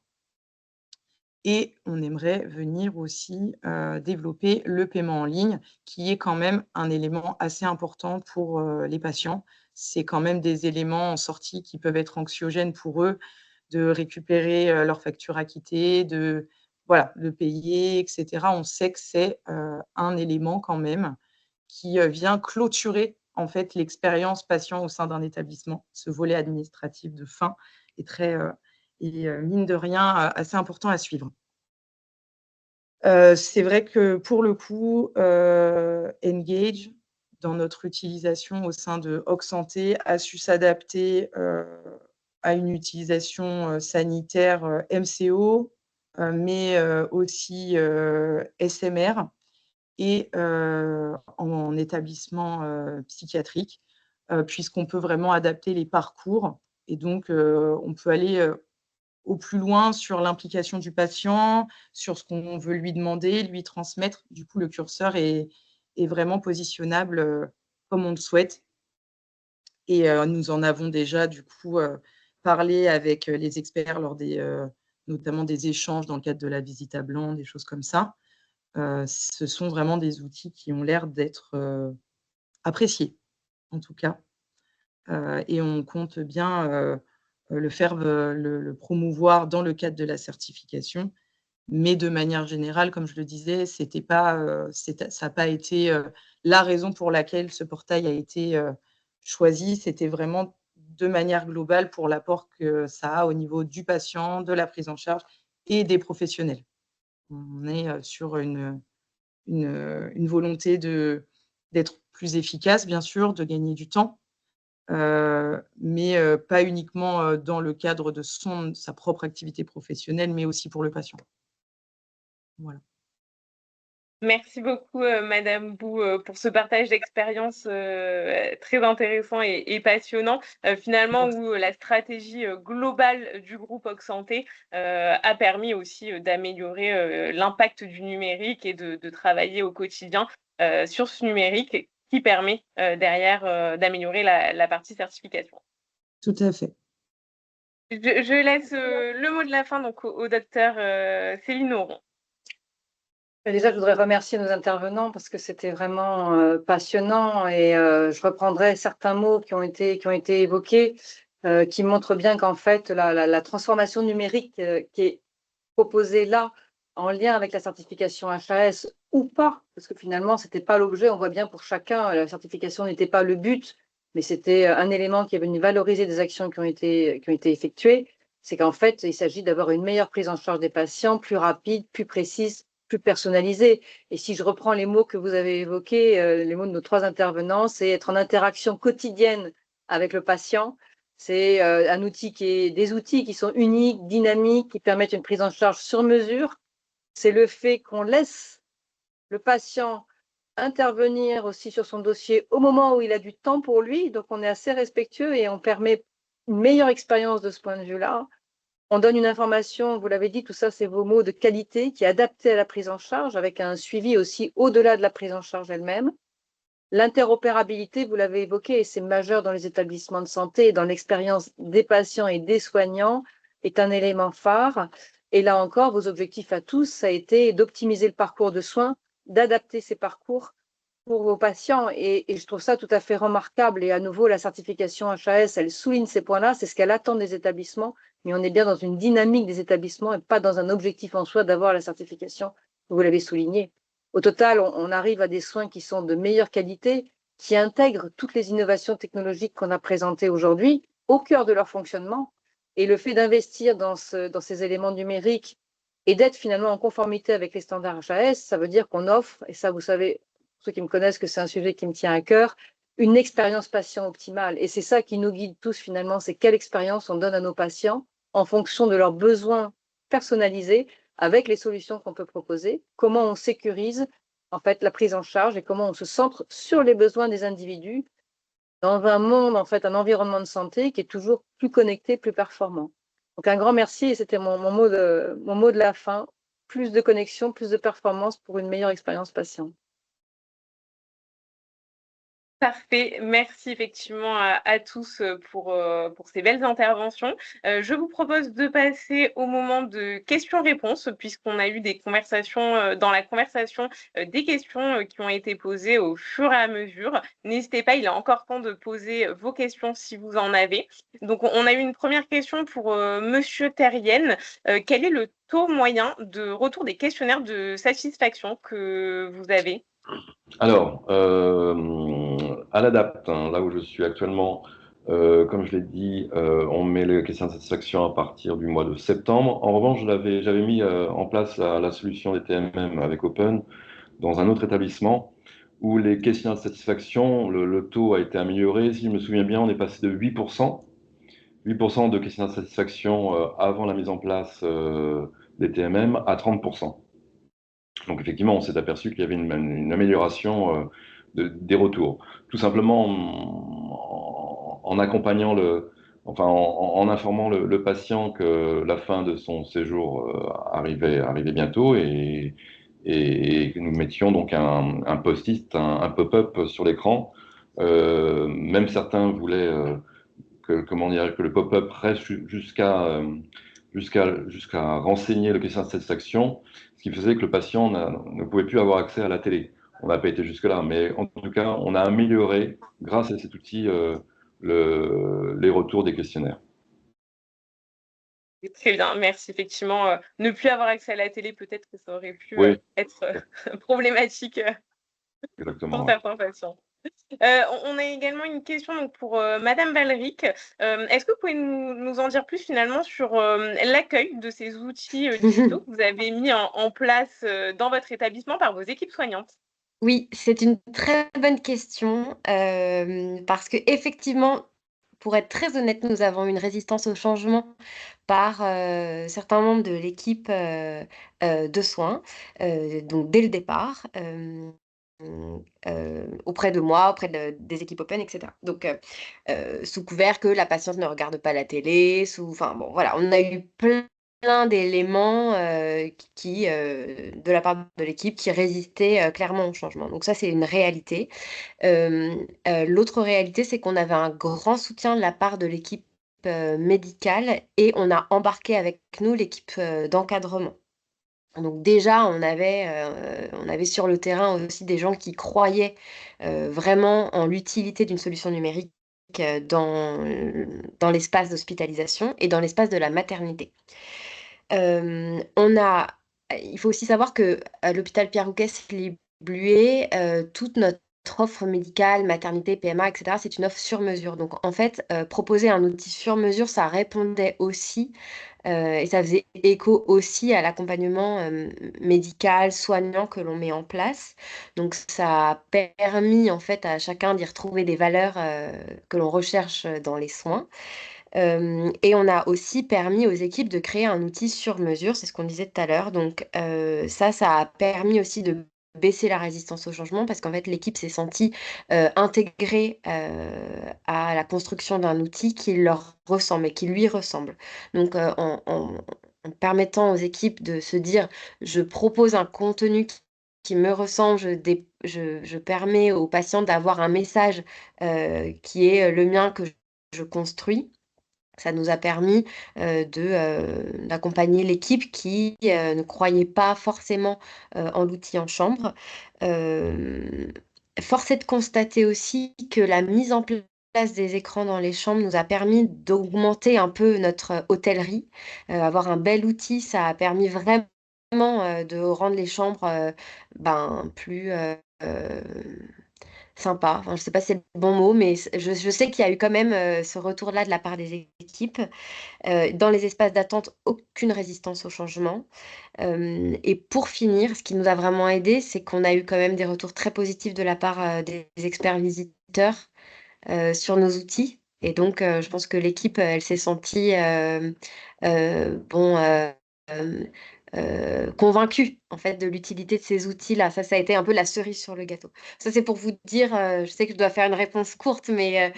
et on aimerait venir aussi, développer le paiement en ligne qui est quand même un élément assez important pour, les patients. C'est quand même des éléments en sortie qui peuvent être anxiogènes pour eux, de récupérer leur facture acquittée, de payer, etc. On sait que c'est un élément quand même qui vient clôturer en fait l'expérience patient au sein d'un établissement. Ce volet administratif de fin est très mine de rien assez important à suivre. C'est vrai que pour le coup, Engage, dans notre utilisation au sein de Hoc Santé, a su s'adapter à une utilisation sanitaire MCO, mais aussi SMR et en établissement psychiatrique, puisqu'on peut vraiment adapter les parcours et donc on peut aller au plus loin sur l'implication du patient, sur ce qu'on veut lui demander, lui transmettre. Du coup, le curseur est vraiment positionnable comme on le souhaite et nous en avons déjà du coup parlé avec les experts lors des notamment des échanges dans le cadre de la visite à blanc, des choses comme ça. Ce sont vraiment des outils qui ont l'air d'être appréciés, en tout cas, et on compte bien le promouvoir dans le cadre de la certification. Mais de manière générale, comme je le disais, c'était pas, ça n'a pas été la raison pour laquelle ce portail a été choisi. C'était vraiment de manière globale pour l'apport que ça a au niveau du patient, de la prise en charge et des professionnels. On est sur une volonté d'être plus efficace, bien sûr, de gagner du temps, mais pas uniquement dans le cadre de sa propre activité professionnelle, mais aussi pour le patient. Voilà. Merci beaucoup, Madame Bou, pour ce partage d'expérience très intéressant et passionnant. Finalement, où la stratégie globale du groupe Hoc Santé a permis aussi d'améliorer l'impact du numérique et de travailler au quotidien sur ce numérique qui permet derrière d'améliorer la partie certification. Tout à fait. Je laisse le mot de la fin donc au docteur Céline Auron. Déjà, je voudrais remercier nos intervenants parce que c'était vraiment passionnant et je reprendrai certains mots qui ont été évoqués, qui montrent bien qu'en fait, la transformation numérique qui est proposée là, en lien avec la certification HAS ou pas, parce que finalement, ce n'était pas l'objet, on voit bien pour chacun, la certification n'était pas le but, mais c'était un élément qui est venu valoriser des actions qui ont été effectuées. C'est qu'en fait, il s'agit d'avoir une meilleure prise en charge des patients, plus rapide, plus précise, plus personnalisée. Et si je reprends les mots que vous avez évoqués, les mots de nos 3 intervenants, c'est être en interaction quotidienne avec le patient. C'est des outils qui sont uniques, dynamiques, qui permettent une prise en charge sur mesure. C'est le fait qu'on laisse le patient intervenir aussi sur son dossier au moment où il a du temps pour lui. Donc, on est assez respectueux et on permet une meilleure expérience de ce point de vue-là. On donne une information, vous l'avez dit, tout ça, c'est vos mots, de qualité qui est adaptée à la prise en charge avec un suivi aussi au-delà de la prise en charge elle-même. L'interopérabilité, vous l'avez évoqué, et c'est majeur dans les établissements de santé, dans l'expérience des patients et des soignants, est un élément phare. Et là encore, vos objectifs à tous, ça a été d'optimiser le parcours de soins, d'adapter ces parcours pour vos patients. Et je trouve ça tout à fait remarquable. Et à nouveau, la certification HAS, elle souligne ces points-là, c'est ce qu'elle attend des établissements. Mais on est bien dans une dynamique des établissements et pas dans un objectif en soi d'avoir la certification, vous l'avez souligné. Au total, on arrive à des soins qui sont de meilleure qualité, qui intègrent toutes les innovations technologiques qu'on a présentées aujourd'hui au cœur de leur fonctionnement. Et le fait d'investir dans ces éléments numériques et d'être finalement en conformité avec les standards HAS, ça veut dire qu'on offre, et ça vous savez, pour ceux qui me connaissent, que c'est un sujet qui me tient à cœur, une expérience patient optimale. Et c'est ça qui nous guide tous finalement, c'est quelle expérience on donne à nos patients en fonction de leurs besoins personnalisés, avec les solutions qu'on peut proposer, comment on sécurise en fait la prise en charge et comment on se centre sur les besoins des individus dans un monde, en fait, un environnement de santé qui est toujours plus connecté, plus performant. Donc un grand merci et c'était mon mot de la fin. Plus de connexion, plus de performance pour une meilleure expérience patient. Parfait, merci effectivement à tous pour ces belles interventions. Je vous propose de passer au moment de questions-réponses, puisqu'on a eu des conversations, dans la conversation, des questions qui ont été posées au fur et à mesure. N'hésitez pas, il est encore temps de poser vos questions si vous en avez. Donc, on a eu une première question pour Monsieur Terrienne. Quel est le taux moyen de retour des questionnaires de satisfaction que vous avez? Alors, à l'ADAPT, hein, là où je suis actuellement, comme je l'ai dit, on met les questions de satisfaction à partir du mois de septembre. En revanche, j'avais mis en place la solution des TMM avec Open dans un autre établissement où les questions de satisfaction, le taux a été amélioré. Si je me souviens bien, on est passé de 8%, 8% de questions de satisfaction avant la mise en place des TMM à 30%. Donc effectivement, on s'est aperçu qu'il y avait une amélioration des retours. Tout simplement en accompagnant en informant le patient que la fin de son séjour arrivait bientôt et que nous mettions donc un post-it, un pop-up sur l'écran. Même certains voulaient comment dire, que le pop-up reste jusqu'à renseigner le questionnaire de satisfaction, ce qui faisait que le patient ne pouvait plus avoir accès à la télé. On n'a pas été jusque-là, mais en tout cas, on a amélioré, grâce à cet outil, les retours des questionnaires. Très bien, merci. Effectivement, ne plus avoir accès à la télé, peut-être que ça aurait pu Oui, être problématique exactement. pour Ouais. certains patients. On a également une question donc, pour Madame Valric. Est-ce que vous pouvez nous en dire plus finalement sur l'accueil de ces outils digitaux que vous avez mis en place dans votre établissement par vos équipes soignantes? Oui, c'est une très bonne question, parce qu'effectivement, pour être très honnête, nous avons une résistance au changement par, certains membres de l'équipe, de soins, donc dès le départ, auprès de moi, auprès des équipes Open et cetera. Donc, sous couvert que la patiente ne regarde pas la télé, enfin bon voilà, on a eu plein d'éléments, de la part de l'équipe qui résistaient, clairement au changement. Donc ça, c'est une réalité. L'autre réalité, c'est qu'on avait un grand soutien de la part de l'équipe, médicale et on a embarqué avec nous l'équipe, d'encadrement. Donc déjà, on avait sur le terrain aussi des gens qui croyaient, vraiment en l'utilité d'une solution numérique, dans l'espace d'hospitalisation et dans l'espace de la maternité. Il faut aussi savoir qu'à l'hôpital Pierre-Rouquet-Slibué, toute notre offre médicale, maternité, PMA et cetera, c'est une offre sur mesure. Donc en fait, proposer un outil sur mesure, ça répondait aussi, et ça faisait écho aussi à l'accompagnement, médical, soignant que l'on met en place. Donc ça a permis en fait à chacun d'y retrouver des valeurs, que l'on recherche, dans les soins. Et on a aussi permis aux équipes de créer un outil sur mesure, c'est ce qu'on disait tout à l'heure. Donc, ça a permis aussi de baisser la résistance au changement parce qu'en fait, l'équipe s'est sentie, intégrée, à la construction d'un outil qui leur ressemble et qui lui ressemble. Donc, en permettant aux équipes de se dire: «Je propose un contenu qui me ressemble, je permets aux patients d'avoir un message, qui est, le mien que je construis». Ça nous a permis, d'accompagner l'équipe qui, ne croyait pas forcément, en l'outil en chambre. Hem, Force est de constater aussi que la mise en place des écrans dans les chambres nous a permis d'augmenter un peu notre hôtellerie. Avoir un bel outil, ça a permis vraiment, de rendre les chambres, plus, sympa. Enfin, je sais pas si c'est le bon mot, mais je sais qu'il y a eu quand même, ce retour-là de la part des équipes. Dans les espaces d'attente, aucune résistance au changement. Et pour finir, ce qui nous a vraiment aidé, c'est qu'on a eu quand même des retours très positifs de la part, des experts visiteurs, sur nos outils et donc je pense que l'équipe, elle s'est sentie, bon, convaincue, en fait, de l'utilité de ces outils-là. Ça a été un peu la cerise sur le gâteau. Ça, c'est pour vous dire, je sais que je dois faire une réponse courte, mais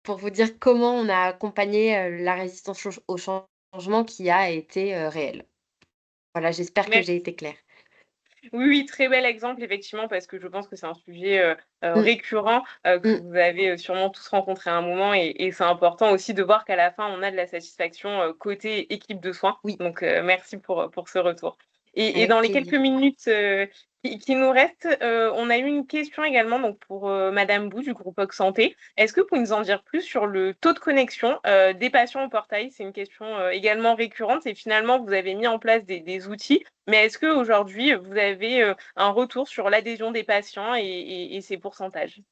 pour vous dire comment on a accompagné, la résistance au changement qui a été, réelle. Voilà, j'espère que j'ai été claire. Oui, oui, très bel exemple, effectivement, parce que je pense que c'est un sujet Mm, récurrent que mm. vous avez sûrement tous rencontré à un moment et c'est important aussi de voir qu'à la fin, on a de la satisfaction côté équipe de soins. Oui, Donc, merci pour ce retour. Et avec dans les plaisir. quelques minutes qui nous restent, on a eu une question également donc pour Madame Bou du groupe Oc Santé. Est-ce que vous pouvez nous en dire plus sur le taux de connexion des patients au portail? C'est une question également récurrente et finalement, vous avez mis en place des outils. Mais est-ce qu'aujourd'hui, vous avez un retour sur l'adhésion des patients et ces pourcentages?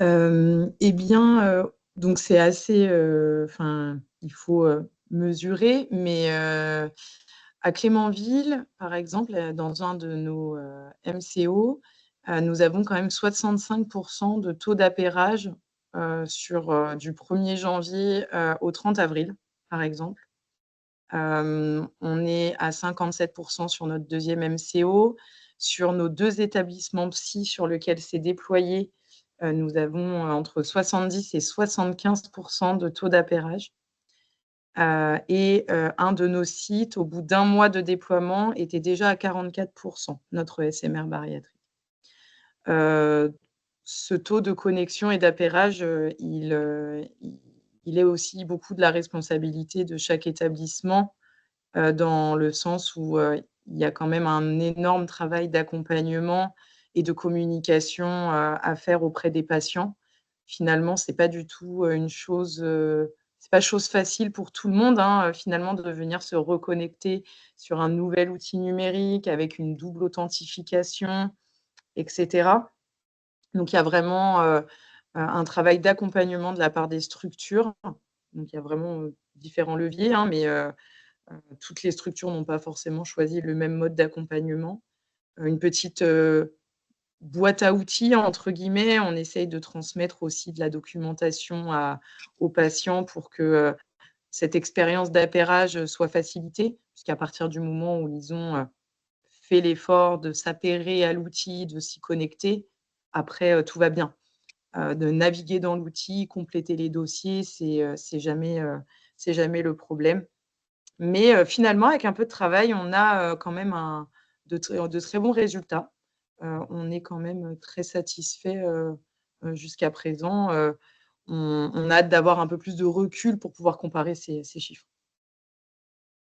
Eh bien, donc c'est assez, enfin, il faut, mesurer, mais à Clémenville, par exemple, dans un de nos, MCO, nous avons quand même 65 de taux d'appairage, sur, du 1er janvier, au 30 avril, par exemple. On est à 57 sur notre 2e MCO. Sur nos 2 établissements psy sur lesquels c'est déployé, nous avons, entre 70 et 75 de taux d'appairage. Et un de nos sites, au bout d'1 mois de déploiement, était déjà à 44 notre SMR bariatrique. Heu, Ce taux de connexion et d'appairage, il est aussi beaucoup de la responsabilité de chaque établissement, dans le sens où, il y a quand même un énorme travail d'accompagnement et de communication, à faire auprès des patients. Finalement, c'est pas du tout, une chose, c'est pas chose facile pour tout le monde, hein, finalement, de venir se reconnecter sur un nouvel outil numérique avec une double authentification et cetera. Donc il y a vraiment, un travail d'accompagnement de la part des structures. Donc il y a vraiment, différents leviers, hein, mais toutes les structures n'ont pas forcément choisi le même mode d'accompagnement. Une petite, «boîte à outils» entre guillemets, on essaye de transmettre aussi de la documentation aux patients pour que, cette expérience d'appairage, soit facilitée. Puisqu'à partir du moment où ils ont, fait l'effort de s'appairer à l'outil, de s'y connecter, après, tout va bien. De naviguer dans l'outil, compléter les dossiers, c'est jamais le problème. Mais finalement, avec un peu de travail, on a, quand même de très bons résultats. On est quand même, très satisfaits, jusqu'à présent. On a hâte d'avoir un peu plus de recul pour pouvoir comparer ces chiffres.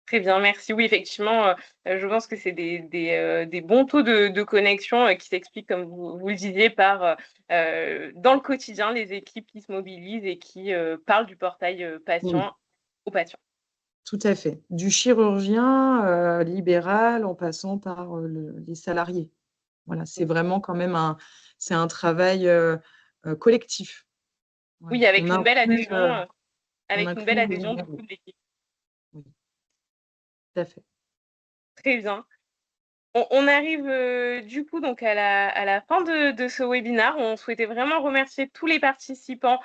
Très bien, merci. Oui, effectivement, je pense que c'est des bons taux de connexion, qui s'expliquent, comme vous le disiez, par, dans le quotidien, les équipes qui se mobilisent et qui, parlent du portail, Oui, patient aux patients. tout à fait. Du chirurgien, libéral, en passant par, les salariés. Voilà, c'est vraiment quand même c'est un travail, collectif. Voilà. Oui, avec une belle adhésion, On avec une belle inclut les adhésion du libéraux. coup de l'équipe. Oui, tout à fait. Très bien. On arrive, du coup donc à la fin de ce webinaire. On souhaitait vraiment remercier tous les participants,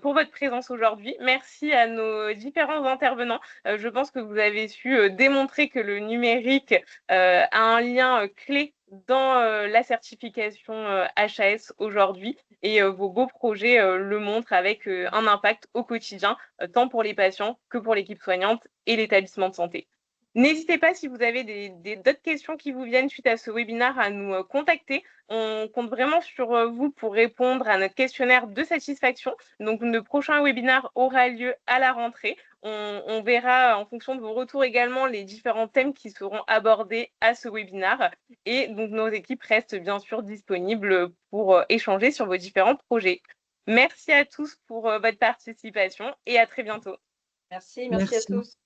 pour votre présence aujourd'hui. Merci à nos différents intervenants. Je pense que vous avez su, démontrer que le numérique, a un lien, clé dans, la certification, HAS aujourd'hui et vos beaux projets, le montrent avec, un impact au quotidien, tant pour les patients que pour l'équipe soignante et l'établissement de santé. N'hésitez pas, si vous avez d'autres questions qui vous viennent suite à ce webinaire, à nous contacter. On compte vraiment sur vous pour répondre à notre questionnaire de satisfaction. Donc, le prochain webinaire aura lieu à la rentrée. On verra en fonction de vos retours également les différents thèmes qui seront abordés à ce webinaire. Et donc, nos équipes restent bien sûr disponibles pour échanger sur vos différents projets. Merci à tous pour votre participation et à très bientôt. Merci à Merci. tous.